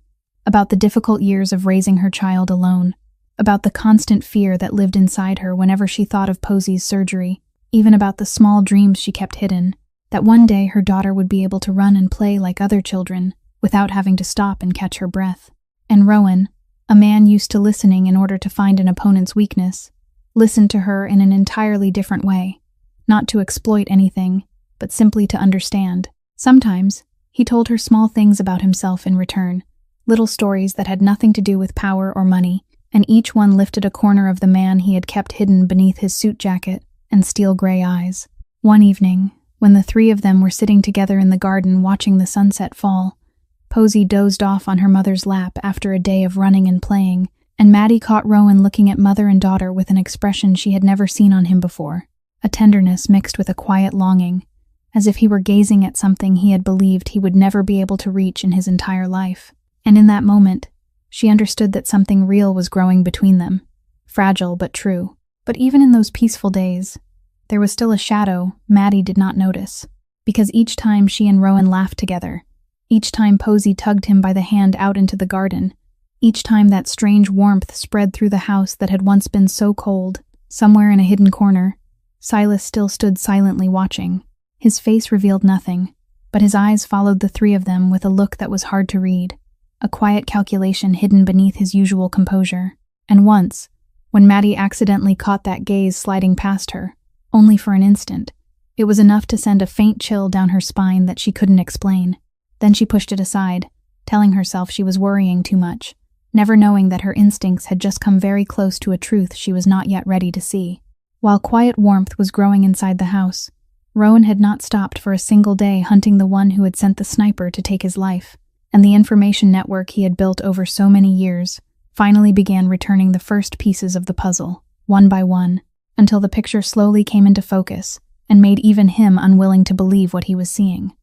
about the difficult years of raising her child alone, about the constant fear that lived inside her whenever she thought of Posy's surgery, even about the small dreams she kept hidden, that one day her daughter would be able to run and play like other children, without having to stop and catch her breath. And Rowan, a man used to listening in order to find an opponent's weakness, listened to her in an entirely different way, not to exploit anything, but simply to understand. Sometimes, he told her small things about himself in return, little stories that had nothing to do with power or money, and each one lifted a corner of the man he had kept hidden beneath his suit jacket and steel gray eyes. One evening, when the three of them were sitting together in the garden watching the sunset fall, Posey dozed off on her mother's lap after a day of running and playing, and Maddie caught Rowan looking at mother and daughter with an expression she had never seen on him before, a tenderness mixed with a quiet longing, as if he were gazing at something he had believed he would never be able to reach in his entire life. And in that moment, she understood that something real was growing between them, fragile but true. But even in those peaceful days, there was still a shadow Maddie did not notice, because each time she and Rowan laughed together, each time Posey tugged him by the hand out into the garden, each time that strange warmth spread through the house that had once been so cold, somewhere in a hidden corner, Silas still stood silently watching. His face revealed nothing, but his eyes followed the three of them with a look that was hard to read, a quiet calculation hidden beneath his usual composure. And once, when Maddie accidentally caught that gaze sliding past her, only for an instant, it was enough to send a faint chill down her spine that she couldn't explain. Then she pushed it aside, telling herself she was worrying too much, never knowing that her instincts had just come very close to a truth she was not yet ready to see. While quiet warmth was growing inside the house, Rowan had not stopped for a single day hunting the one who had sent the sniper to take his life, and the information network he had built over so many years finally began returning the first pieces of the puzzle, one by one, until the picture slowly came into focus and made even him unwilling to believe what he was seeing.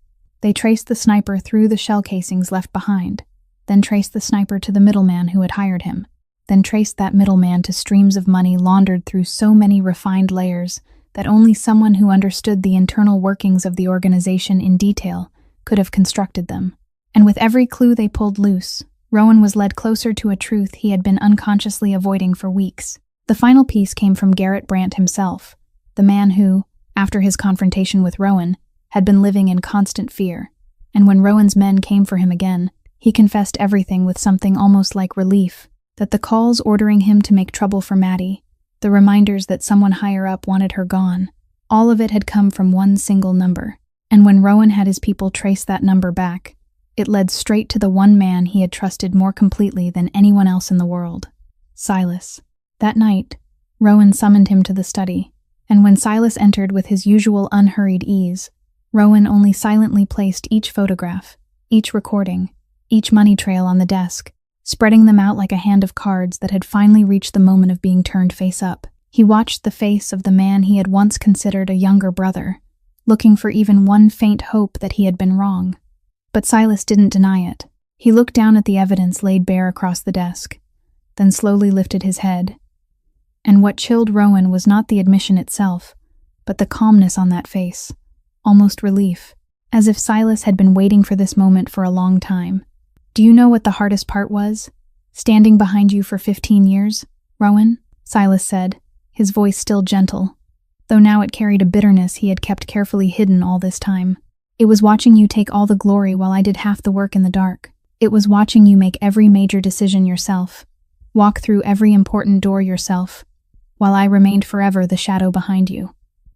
They traced the sniper through the shell casings left behind, then traced the sniper to the middleman who had hired him, then traced that middleman to streams of money laundered through so many refined layers that only someone who understood the internal workings of the organization in detail could have constructed them. And with every clue they pulled loose, Rowan was led closer to a truth he had been unconsciously avoiding for weeks. The final piece came from Garrett Brandt himself, the man who, after his confrontation with Rowan, had been living in constant fear. And when Rowan's men came for him again, he confessed everything with something almost like relief, that the calls ordering him to make trouble for Maddie, the reminders that someone higher up wanted her gone, all of it had come from one single number. And when Rowan had his people trace that number back, it led straight to the one man he had trusted more completely than anyone else in the world, Silas. That night, Rowan summoned him to the study, and when Silas entered with his usual unhurried ease, Rowan only silently placed each photograph, each recording, each money trail on the desk, spreading them out like a hand of cards that had finally reached the moment of being turned face up. He watched the face of the man he had once considered a younger brother, looking for even one faint hope that he had been wrong. But Silas didn't deny it. He looked down at the evidence laid bare across the desk, then slowly lifted his head. And what chilled Rowan was not the admission itself, but the calmness on that face, almost relief, as if Silas had been waiting for this moment for a long time. "Do you know what the hardest part was? Standing behind you for 15 years, Rowan?" Silas said, his voice still gentle, though now it carried a bitterness he had kept carefully hidden all this time. "It was watching you take all the glory while I did half the work in the dark. It was watching you make every major decision yourself, walk through every important door yourself, while I remained forever the shadow behind you,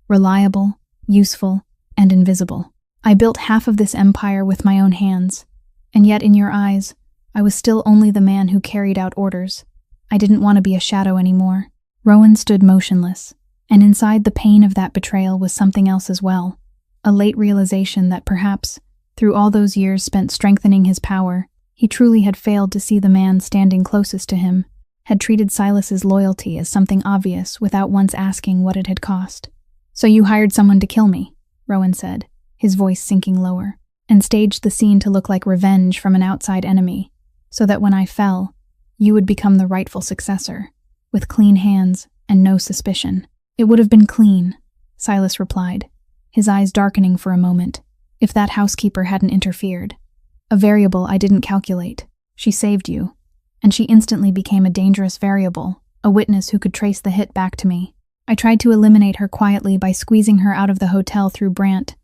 reliable, useful, and invisible. I built half of this empire with my own hands, and yet in your eyes, I was still only the man who carried out orders. I didn't want to be a shadow anymore." Rowan stood motionless, and inside the pain of that betrayal was something else as well, a late realization that perhaps, through all those years spent strengthening his power, he truly had failed to see the man standing closest to him, had treated Silas's loyalty as something obvious without once asking what it had cost. "So you hired someone to kill me," Rowan said, his voice sinking lower, "and staged the scene to look like revenge from an outside enemy, so that when I fell, you would become the rightful successor, with clean hands and no suspicion." "It would have been clean," Silas replied, his eyes darkening for a moment, "if that housekeeper hadn't interfered. A variable I didn't calculate. She saved you, and she instantly became a dangerous variable, a witness who could trace the hit back to me. I tried to eliminate her quietly by squeezing her out of the hotel through Brandt,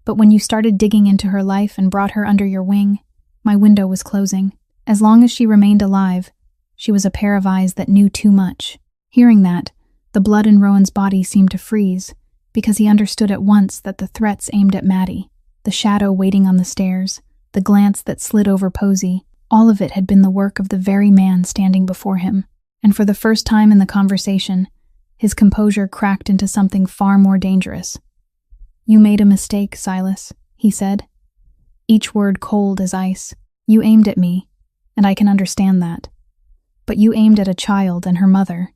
but when you started digging into her life and brought her under your wing, my window was closing. As long as she remained alive, she was a pair of eyes that knew too much." Hearing that, the blood in Rowan's body seemed to freeze, because he understood at once that the threats aimed at Maddie, the shadow waiting on the stairs, the glance that slid over Posey, All of it had been the work of the very man standing before him, and for the first time in the conversation, his composure cracked into something far more dangerous. "You made a mistake, Silas," he said, each word cold as ice. "You aimed at me, and I can understand that. But you aimed at a child and her mother,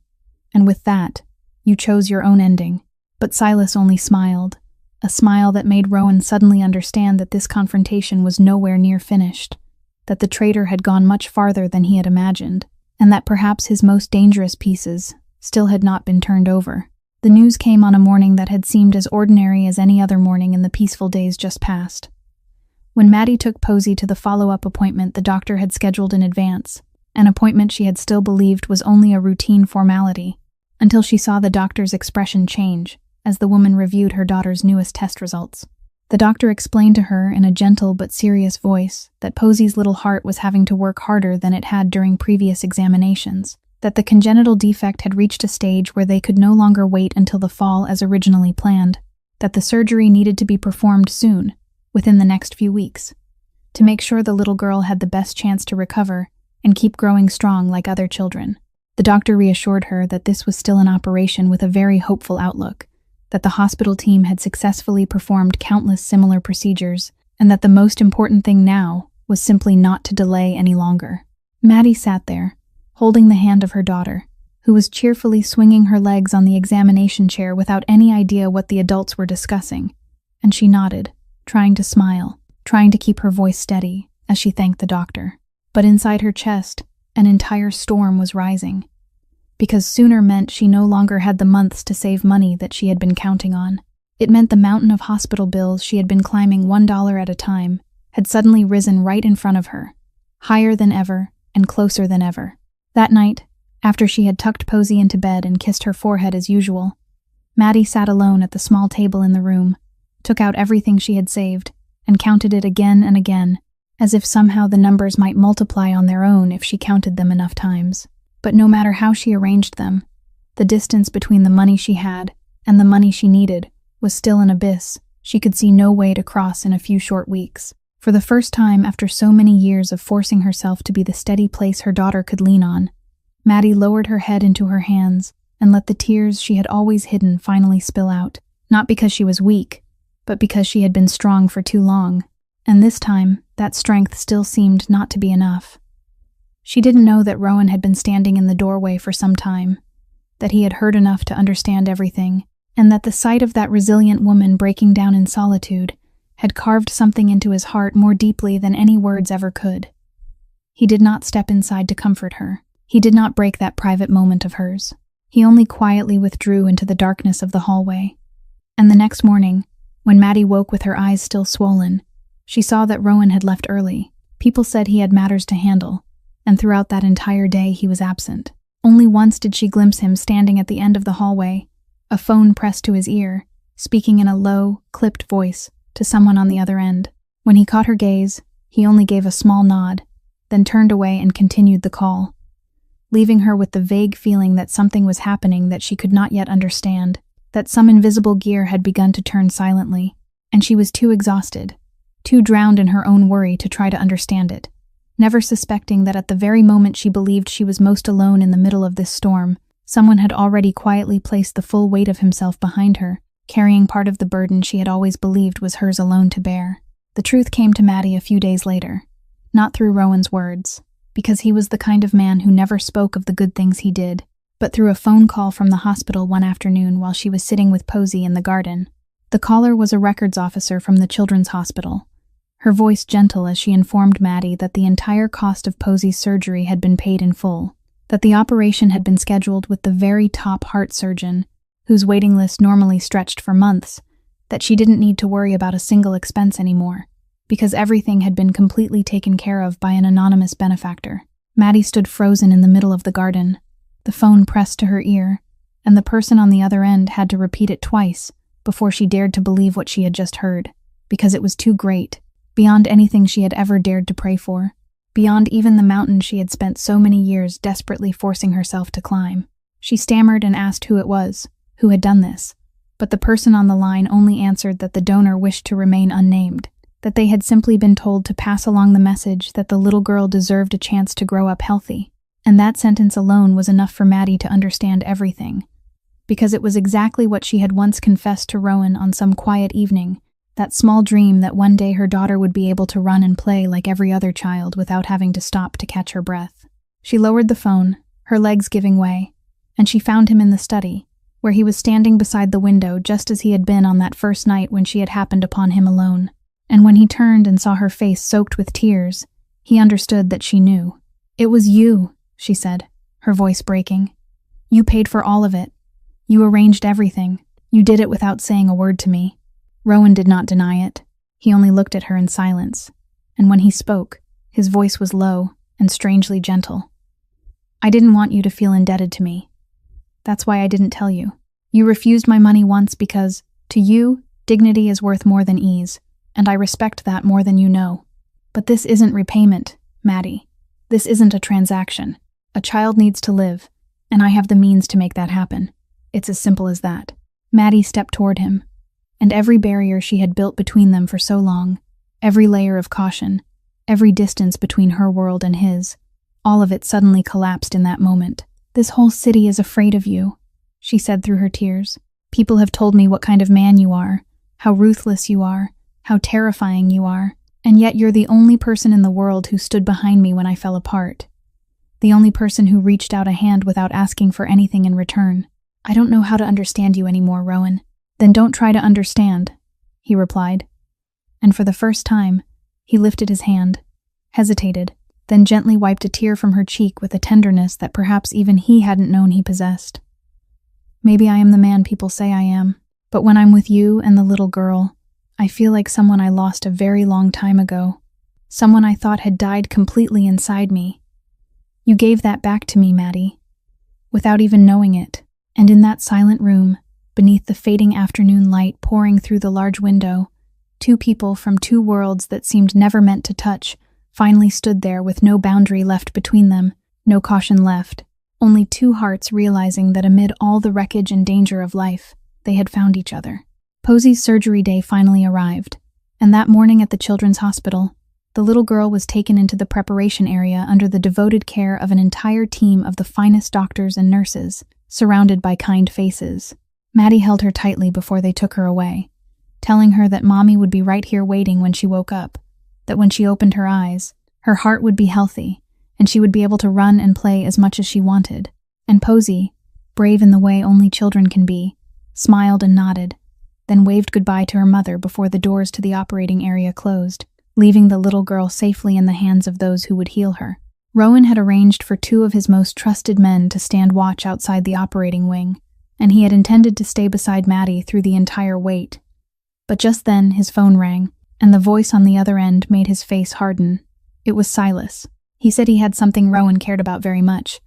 and with that, you chose your own ending." But Silas only smiled, a smile that made Rowan suddenly understand that this confrontation was nowhere near finished, that the traitor had gone much farther than he had imagined, and that perhaps his most dangerous pieces still had not been turned over. The news came on a morning that had seemed as ordinary as any other morning in the peaceful days just past. When Maddie took Posey to the follow-up appointment the doctor had scheduled in advance, an appointment she had still believed was only a routine formality, until she saw the doctor's expression change as the woman reviewed her daughter's newest test results. The doctor explained to her in a gentle but serious voice that Posey's little heart was having to work harder than it had during previous examinations, that the congenital defect had reached a stage where they could no longer wait until the fall as originally planned, that the surgery needed to be performed soon, within the next few weeks, to make sure the little girl had the best chance to recover and keep growing strong like other children. The doctor reassured her that this was still an operation with a very hopeful outlook, that the hospital team had successfully performed countless similar procedures, and that the most important thing now was simply not to delay any longer. Maddie sat there, holding the hand of her daughter, who was cheerfully swinging her legs on the examination chair without any idea what the adults were discussing, and she nodded, trying to smile, trying to keep her voice steady as she thanked the doctor. But inside her chest, an entire storm was rising, because sooner meant she no longer had the months to save money that she had been counting on. It meant the mountain of hospital bills she had been climbing $1 at a time had suddenly risen right in front of her, higher than ever and closer than ever. That night, after she had tucked Posey into bed and kissed her forehead as usual, Maddie sat alone at the small table in the room, took out everything she had saved, and counted it again and again, as if somehow the numbers might multiply on their own if she counted them enough times. But no matter how she arranged them, the distance between the money she had and the money she needed was still an abyss she could see no way to cross in a few short weeks. For the first time after so many years of forcing herself to be the steady place her daughter could lean on, Maddie lowered her head into her hands and let the tears she had always hidden finally spill out, not because she was weak, but because she had been strong for too long, and this time that strength still seemed not to be enough. She didn't know that Rowan had been standing in the doorway for some time, that he had heard enough to understand everything, and that the sight of that resilient woman breaking down in solitude had carved something into his heart more deeply than any words ever could. He did not step inside to comfort her. He did not break that private moment of hers. He only quietly withdrew into the darkness of the hallway. And the next morning, when Maddie woke with her eyes still swollen, she saw that Rowan had left early. People said he had matters to handle, and throughout that entire day he was absent. Only once did she glimpse him standing at the end of the hallway, a phone pressed to his ear, speaking in a low, clipped voice to someone on the other end. When he caught her gaze, he only gave a small nod, then turned away and continued the call, leaving her with the vague feeling that something was happening that she could not yet understand, that some invisible gear had begun to turn silently, and she was too exhausted, too drowned in her own worry to try to understand it, never suspecting that at the very moment she believed she was most alone in the middle of this storm, someone had already quietly placed the full weight of himself behind her, carrying part of the burden she had always believed was hers alone to bear. The truth came to Maddie a few days later, not through Rowan's words, because he was the kind of man who never spoke of the good things he did, but through a phone call from the hospital one afternoon while she was sitting with Posey in the garden. The caller was a records officer from the Children's Hospital, her voice gentle as she informed Maddie that the entire cost of Posey's surgery had been paid in full, that the operation had been scheduled with the very top heart surgeon, whose waiting list normally stretched for months, that she didn't need to worry about a single expense anymore, because everything had been completely taken care of by an anonymous benefactor. Maddie stood frozen in the middle of the garden, the phone pressed to her ear, and the person on the other end had to repeat it twice before she dared to believe what she had just heard, because it was too great, beyond anything she had ever dared to pray for, beyond even the mountain she had spent so many years desperately forcing herself to climb. She stammered and asked who it was, who had done this, but the person on the line only answered that the donor wished to remain unnamed. that they had simply been told to pass along the message that the little girl deserved a chance to grow up healthy. And that sentence alone was enough for Maddie to understand everything. Because it was exactly what she had once confessed to Rowan on some quiet evening, that small dream that one day her daughter would be able to run and play like every other child without having to stop to catch her breath. She lowered the phone, her legs giving way, and she found him in the study, where he was standing beside the window just as he had been on that first night when she had happened upon him alone. And when he turned and saw her face soaked with tears, he understood that she knew. "It was you," she said, her voice breaking. "You paid for all of it. You arranged everything. You did it without saying a word to me." Rowan did not deny it. He only looked at her in silence, and when he spoke, his voice was low and strangely gentle. "I didn't want you to feel indebted to me. That's why I didn't tell you. You refused my money once because, to you, dignity is worth more than ease, and I respect that more than you know. But this isn't repayment, Maddie. This isn't a transaction. A child needs to live, and I have the means to make that happen. It's as simple as that." Maddie stepped toward him, and every barrier she had built between them for so long, every layer of caution, every distance between her world and his, all of it suddenly collapsed in that moment. "This whole city is afraid of you," she said through her tears. "People have told me what kind of man you are, how ruthless you are, how terrifying you are, and yet you're the only person in the world who stood behind me when I fell apart. The only person who reached out a hand without asking for anything in return. I don't know how to understand you anymore, Rowan." "Then don't try to understand," he replied. And for the first time, he lifted his hand, hesitated, then gently wiped a tear from her cheek with a tenderness that perhaps even he hadn't known he possessed. "Maybe I am the man people say I am, but when I'm with you and the little girl, I feel like someone I lost a very long time ago, someone I thought had died completely inside me. You gave that back to me, Maddie, without even knowing it, and in that silent room, beneath the fading afternoon light pouring through the large window, two people from two worlds that seemed never meant to touch finally stood there with no boundary left between them, no caution left, only two hearts realizing that amid all the wreckage and danger of life, they had found each other. Posey's surgery day finally arrived, and that morning at the children's hospital, the little girl was taken into the preparation area under the devoted care of an entire team of the finest doctors and nurses, surrounded by kind faces. Maddie held her tightly before they took her away, telling her that Mommy would be right here waiting when she woke up, that when she opened her eyes, her heart would be healthy, and she would be able to run and play as much as she wanted. And Posey, brave in the way only children can be, smiled and nodded, then waved goodbye to her mother before the doors to the operating area closed, leaving the little girl safely in the hands of those who would heal her. Rowan had arranged for two of his most trusted men to stand watch outside the operating wing, and he had intended to stay beside Maddie through the entire wait. But just then his phone rang, and the voice on the other end made his face harden. It was Silas. He said he had something Rowan cared about very much,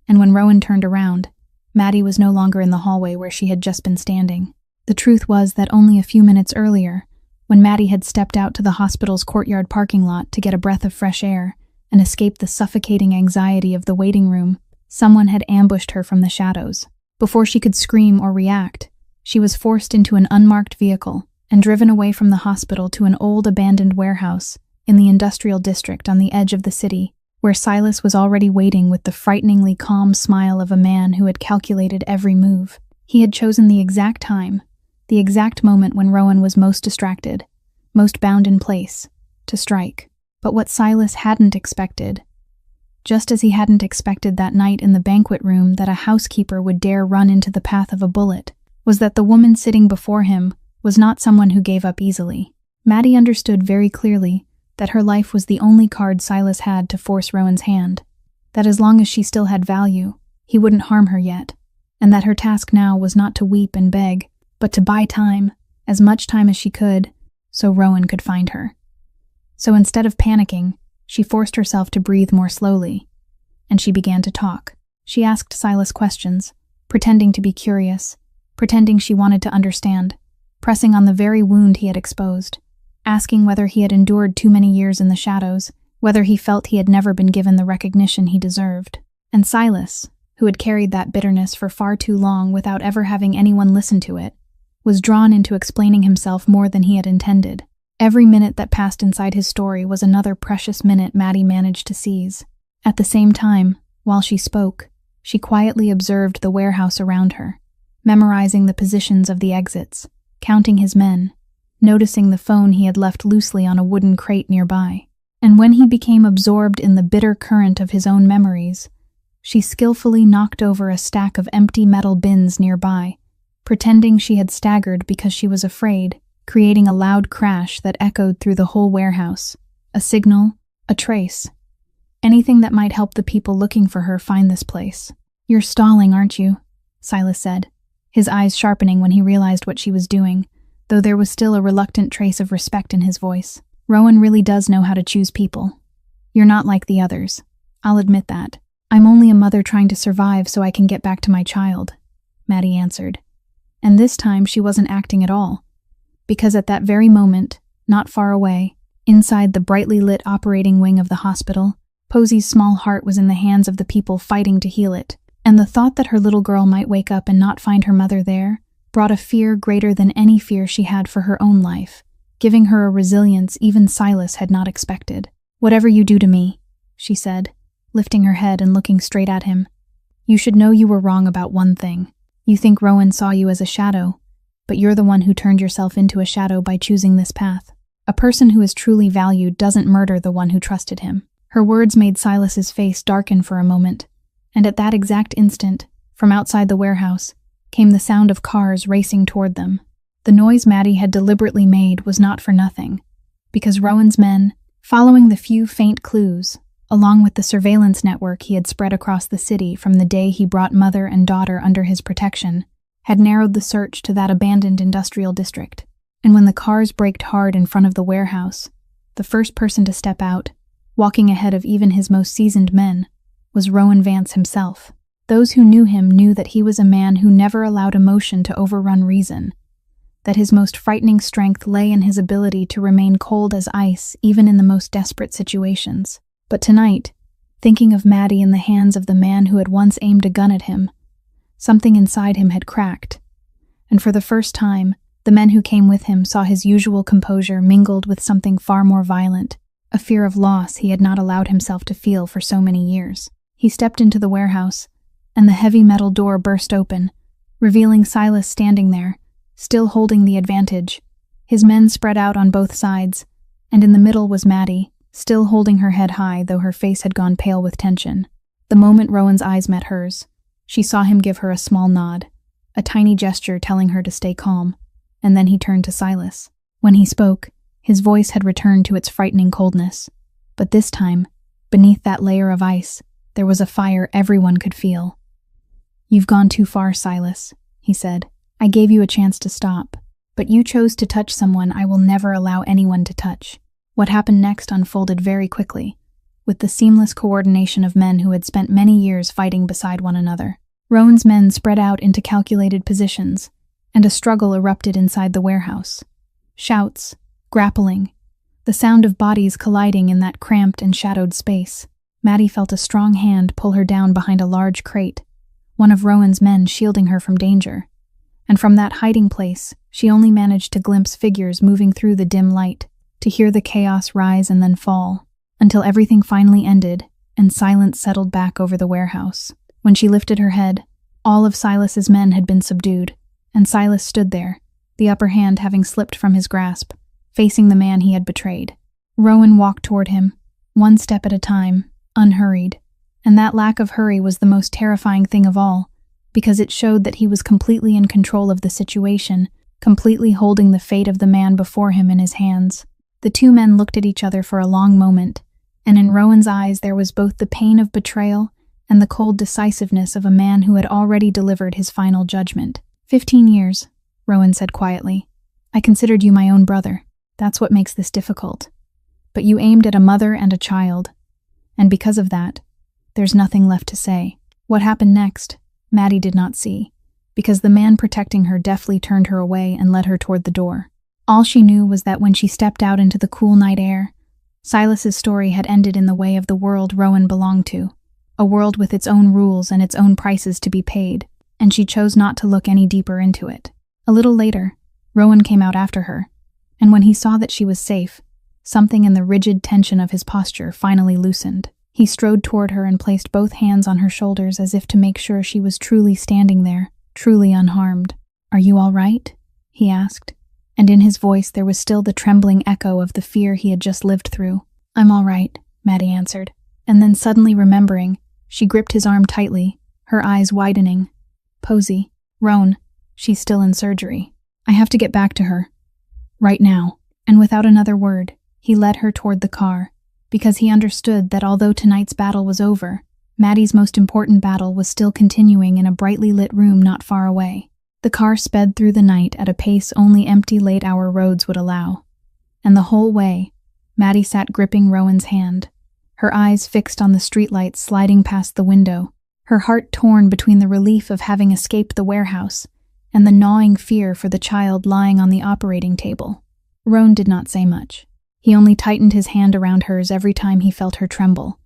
and when Rowan turned around, Maddie was no longer in the hallway where she had just been standing. The truth was that only a few minutes earlier, when Maddie had stepped out to the hospital's courtyard parking lot to get a breath of fresh air and escape the suffocating anxiety of the waiting room, someone had ambushed her from the shadows. Before she could scream or react, she was forced into an unmarked vehicle and driven away from the hospital to an old abandoned warehouse in the industrial district on the edge of the city, where Silas was already waiting with the frighteningly calm smile of a man who had calculated every move. He had chosen the exact time, the exact moment when Rowan was most distracted, most bound in place, to strike. But what Silas hadn't expected, just as he hadn't expected that night in the banquet room that a housekeeper would dare run into the path of a bullet, was that the woman sitting before him was not someone who gave up easily. Maddie understood very clearly that her life was the only card Silas had to force Rowan's hand, that as long as she still had value, he wouldn't harm her yet, and that her task now was not to weep and beg, but to buy time, as much time as she could, so Rowan could find her. So instead of panicking, she forced herself to breathe more slowly, and she began to talk. She asked Silas questions, pretending to be curious, pretending she wanted to understand, pressing on the very wound he had exposed, asking whether he had endured too many years in the shadows, whether he felt he had never been given the recognition he deserved. And Silas, who had carried that bitterness for far too long without ever having anyone listen to it, was drawn into explaining himself more than he had intended. Every minute that passed inside his story was another precious minute Maddie managed to seize. At the same time, while she spoke, she quietly observed the warehouse around her, memorizing the positions of the exits, counting his men, noticing the phone he had left loosely on a wooden crate nearby. And when he became absorbed in the bitter current of his own memories, she skillfully knocked over a stack of empty metal bins nearby, pretending she had staggered because she was afraid, creating a loud crash that echoed through the whole warehouse. A signal, a trace. Anything that might help the people looking for her find this place. "You're stalling, aren't you?" Silas said, his eyes sharpening when he realized what she was doing, though there was still a reluctant trace of respect in his voice. "Rowan really does know how to choose people. You're not like the others. I'll admit that. I'm only a mother trying to survive so I can get back to my child," Maddie answered. And this time she wasn't acting at all, because at that very moment, not far away, inside the brightly lit operating wing of the hospital, Posey's small heart was in the hands of the people fighting to heal it, and the thought that her little girl might wake up and not find her mother there brought a fear greater than any fear she had for her own life, giving her a resilience even Silas had not expected. "Whatever you do to me," she said, lifting her head and looking straight at him, "you should know you were wrong about one thing. You think Rowan saw you as a shadow, but you're the one who turned yourself into a shadow by choosing this path. A person who is truly valued doesn't murder the one who trusted him." Her words made Silas's face darken for a moment, and at that exact instant, from outside the warehouse, came the sound of cars racing toward them. The noise Maddie had deliberately made was not for nothing, because Rowan's men, following the few faint clues, along with the surveillance network he had spread across the city from the day he brought mother and daughter under his protection, had narrowed the search to that abandoned industrial district. And when the cars braked hard in front of the warehouse, the first person to step out, walking ahead of even his most seasoned men, was Rowan Vance himself. Those who knew him knew that he was a man who never allowed emotion to overrun reason, that his most frightening strength lay in his ability to remain cold as ice even in the most desperate situations. But tonight, thinking of Maddie in the hands of the man who had once aimed a gun at him, something inside him had cracked, and for the first time, the men who came with him saw his usual composure mingled with something far more violent, a fear of loss he had not allowed himself to feel for so many years. He stepped into the warehouse, and the heavy metal door burst open, revealing Silas standing there, still holding the advantage, his men spread out on both sides, and in the middle was Maddie, still holding her head high though her face had gone pale with tension. The moment Rowan's eyes met hers, she saw him give her a small nod, a tiny gesture telling her to stay calm, and then he turned to Silas. When he spoke, his voice had returned to its frightening coldness, but this time, beneath that layer of ice, there was a fire everyone could feel. "You've gone too far, Silas," he said. "I gave you a chance to stop, but you chose to touch someone I will never allow anyone to touch." What happened next unfolded very quickly, with the seamless coordination of men who had spent many years fighting beside one another. Rowan's men spread out into calculated positions, and a struggle erupted inside the warehouse. Shouts, grappling, the sound of bodies colliding in that cramped and shadowed space. Maddie felt a strong hand pull her down behind a large crate, one of Rowan's men shielding her from danger. And from that hiding place, she only managed to glimpse figures moving through the dim light, to hear the chaos rise and then fall, until everything finally ended and silence settled back over the warehouse. When she lifted her head, all of Silas's men had been subdued, and Silas stood there, the upper hand having slipped from his grasp, facing the man he had betrayed. Rowan walked toward him, one step at a time, unhurried, and that lack of hurry was the most terrifying thing of all, because it showed that he was completely in control of the situation, completely holding the fate of the man before him in his hands. The two men looked at each other for a long moment, and in Rowan's eyes there was both the pain of betrayal and the cold decisiveness of a man who had already delivered his final judgment. 15 years, Rowan said quietly. I considered you my own brother. That's what makes this difficult. But you aimed at a mother and a child, and because of that, there's nothing left to say. What happened next, Maddie did not see, because the man protecting her deftly turned her away and led her toward the door. All she knew was that when she stepped out into the cool night air, Silas's story had ended in the way of the world Rowan belonged to, a world with its own rules and its own prices to be paid, and she chose not to look any deeper into it. A little later, Rowan came out after her, And when he saw that she was safe, something in the rigid tension of his posture finally loosened. He strode toward her and placed both hands on her shoulders as if to make sure she was truly standing there, truly unharmed. "Are you all right?" he asked, and in his voice there was still the trembling echo of the fear he had just lived through. "I'm all right," Maddie answered, and then suddenly remembering, she gripped his arm tightly, her eyes widening. "Posey, Roan, she's still in surgery. I have to get back to her. Right now." And without another word, he led her toward the car, because he understood that although tonight's battle was over, Maddie's most important battle was still continuing in a brightly lit room not far away. The car sped through the night at a pace only empty late-hour roads would allow. And the whole way, Maddie sat gripping Rowan's hand, her eyes fixed on the streetlights sliding past the window, her heart torn between the relief of having escaped the warehouse and the gnawing fear for the child lying on the operating table. Rowan did not say much. He only tightened his hand around hers every time he felt her tremble,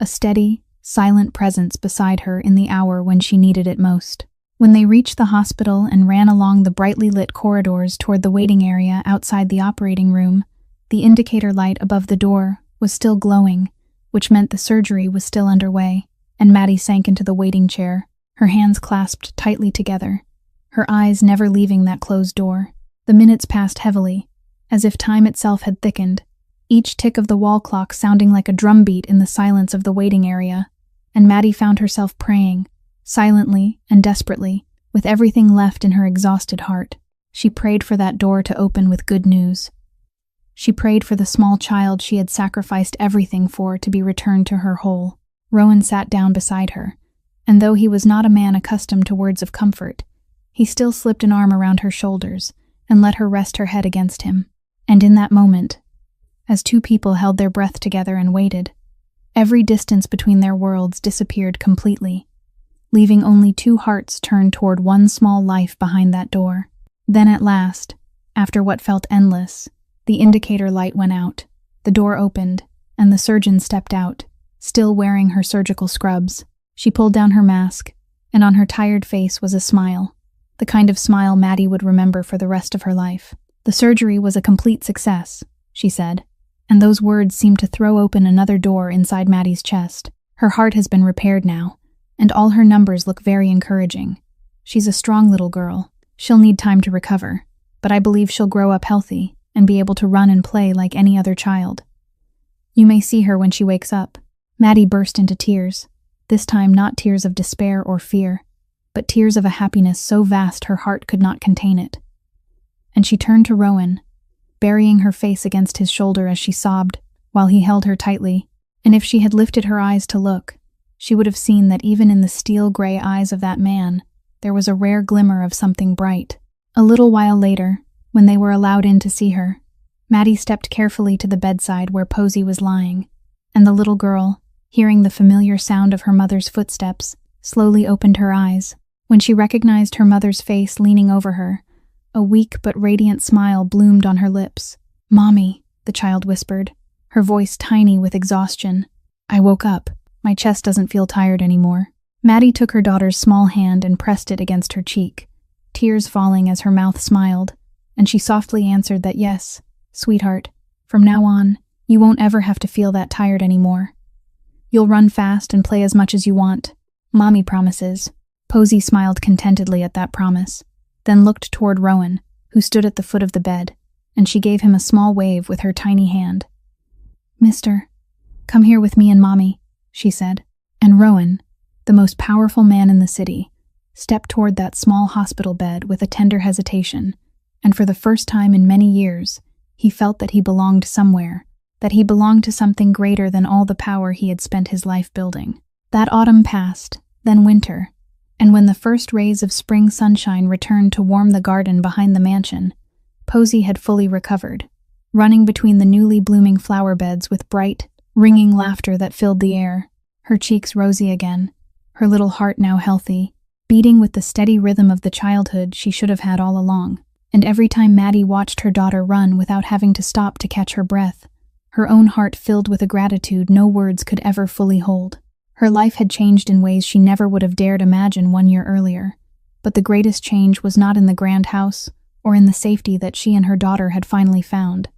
a steady, silent presence beside her in the hour when she needed it most. When they reached the hospital and ran along the brightly lit corridors toward the waiting area outside the operating room, the indicator light above the door was still glowing, which meant the surgery was still underway, and Maddie sank into the waiting chair, her hands clasped tightly together, her eyes never leaving that closed door. The minutes passed heavily, as if time itself had thickened, each tick of the wall clock sounding like a drumbeat in the silence of the waiting area, and Maddie found herself praying, silently and desperately, with everything left in her exhausted heart. She prayed for that door to open with good news. She prayed for the small child she had sacrificed everything for to be returned to her whole. Rowan sat down beside her, and though he was not a man accustomed to words of comfort, he still slipped an arm around her shoulders and let her rest her head against him. And in that moment, as two people held their breath together and waited, every distance between their worlds disappeared completely, leaving only two hearts turned toward one small life behind that door. Then at last, after what felt endless, the indicator light went out, the door opened, and the surgeon stepped out, still wearing her surgical scrubs. She pulled down her mask, and on her tired face was a smile, the kind of smile Maddie would remember for the rest of her life. "The surgery was a complete success," she said, and those words seemed to throw open another door inside Maddie's chest. "Her heart has been repaired now, and all her numbers look very encouraging. She's a strong little girl. She'll need time to recover, but I believe she'll grow up healthy and be able to run and play like any other child. You may see her when she wakes up." Maddie burst into tears, this time not tears of despair or fear, but tears of a happiness so vast her heart could not contain it. And she turned to Rowan, burying her face against his shoulder as she sobbed, while he held her tightly, and if she had lifted her eyes to look, she would have seen that even in the steel-gray eyes of that man, there was a rare glimmer of something bright. A little while later, when they were allowed in to see her, Maddie stepped carefully to the bedside where Posey was lying, and the little girl, hearing the familiar sound of her mother's footsteps, slowly opened her eyes. When she recognized her mother's face leaning over her, a weak but radiant smile bloomed on her lips. "Mommy," the child whispered, her voice tiny with exhaustion. "I woke up. My chest doesn't feel tired anymore." Maddie took her daughter's small hand and pressed it against her cheek, tears falling as her mouth smiled, and she softly answered that yes, sweetheart, from now on, you won't ever have to feel that tired anymore. You'll run fast and play as much as you want. Mommy promises. Posey smiled contentedly at that promise, then looked toward Rowan, who stood at the foot of the bed, and she gave him a small wave with her tiny hand. "Mister, come here with me and Mommy," she said, and Rowan, the most powerful man in the city, stepped toward that small hospital bed with a tender hesitation, and for the first time in many years, he felt that he belonged somewhere, that he belonged to something greater than all the power he had spent his life building. That autumn passed, then winter, and when the first rays of spring sunshine returned to warm the garden behind the mansion, Posey had fully recovered, running between the newly blooming flower beds with bright, ringing laughter that filled the air, her cheeks rosy again, her little heart now healthy, beating with the steady rhythm of the childhood she should have had all along. And every time Maddie watched her daughter run without having to stop to catch her breath, her own heart filled with a gratitude no words could ever fully hold. Her life had changed in ways she never would have dared imagine 1 year earlier, but the greatest change was not in the grand house or in the safety that she and her daughter had finally found.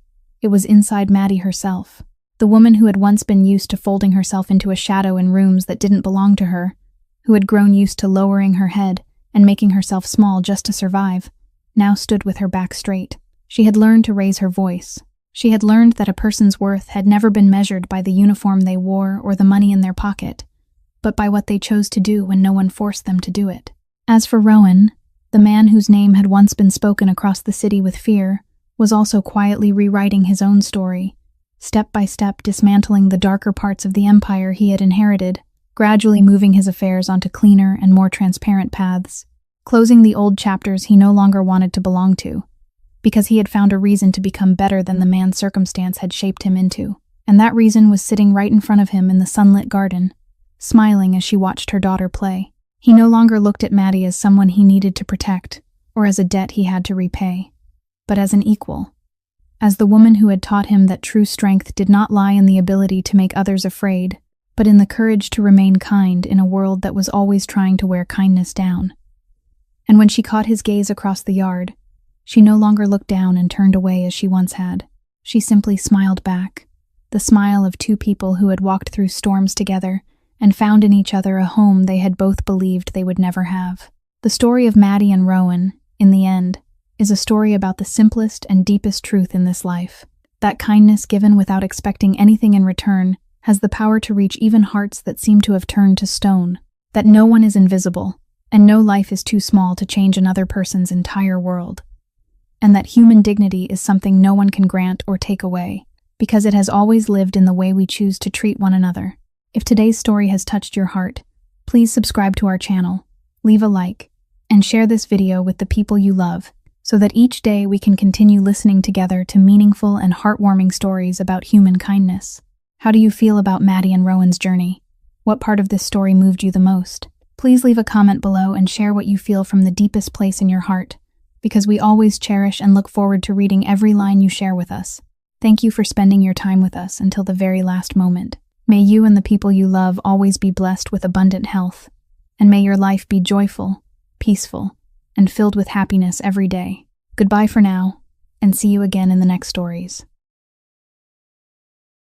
It was inside Maddie herself, the woman who had once been used to folding herself into a shadow in rooms that didn't belong to her, who had grown used to lowering her head and making herself small just to survive, now stood with her back straight. She had learned to raise her voice. She had learned that a person's worth had never been measured by the uniform they wore or the money in their pocket, but by what they chose to do when no one forced them to do it. As for Rowan, the man whose name had once been spoken across the city with fear, was also quietly rewriting his own story, step by step dismantling the darker parts of the empire he had inherited, gradually moving his affairs onto cleaner and more transparent paths, closing the old chapters he no longer wanted to belong to, because he had found a reason to become better than the man circumstance had shaped him into. And that reason was sitting right in front of him in the sunlit garden, smiling as she watched her daughter play. He no longer looked at Maddie as someone he needed to protect, or as a debt he had to repay, but as an equal, as the woman who had taught him that true strength did not lie in the ability to make others afraid, but in the courage to remain kind in a world that was always trying to wear kindness down. And when she caught his gaze across the yard, she no longer looked down and turned away as she once had. She simply smiled back, the smile of two people who had walked through storms together and found in each other a home they had both believed they would never have. The story of Maddie and Rowan, in the end, is a story about the simplest and deepest truth in this life, that kindness given without expecting anything in return has the power to reach even hearts that seem to have turned to stone, that no one is invisible, and no life is too small to change another person's entire world, and that human dignity is something no one can grant or take away, because it has always lived in the way we choose to treat one another. If today's story has touched your heart, please subscribe to our channel, leave a like, and share this video with the people you love, so that each day we can continue listening together to meaningful and heartwarming stories about human kindness. How do you feel about Maddie and Rowan's journey? What part of this story moved you the most? Please leave a comment below and share what you feel from the deepest place in your heart, because we always cherish and look forward to reading every line you share with us. Thank you for spending your time with us until the very last moment. May you and the people you love always be blessed with abundant health, and may your life be joyful, peaceful, and filled with happiness every day. Goodbye for now, and see you again in the next stories.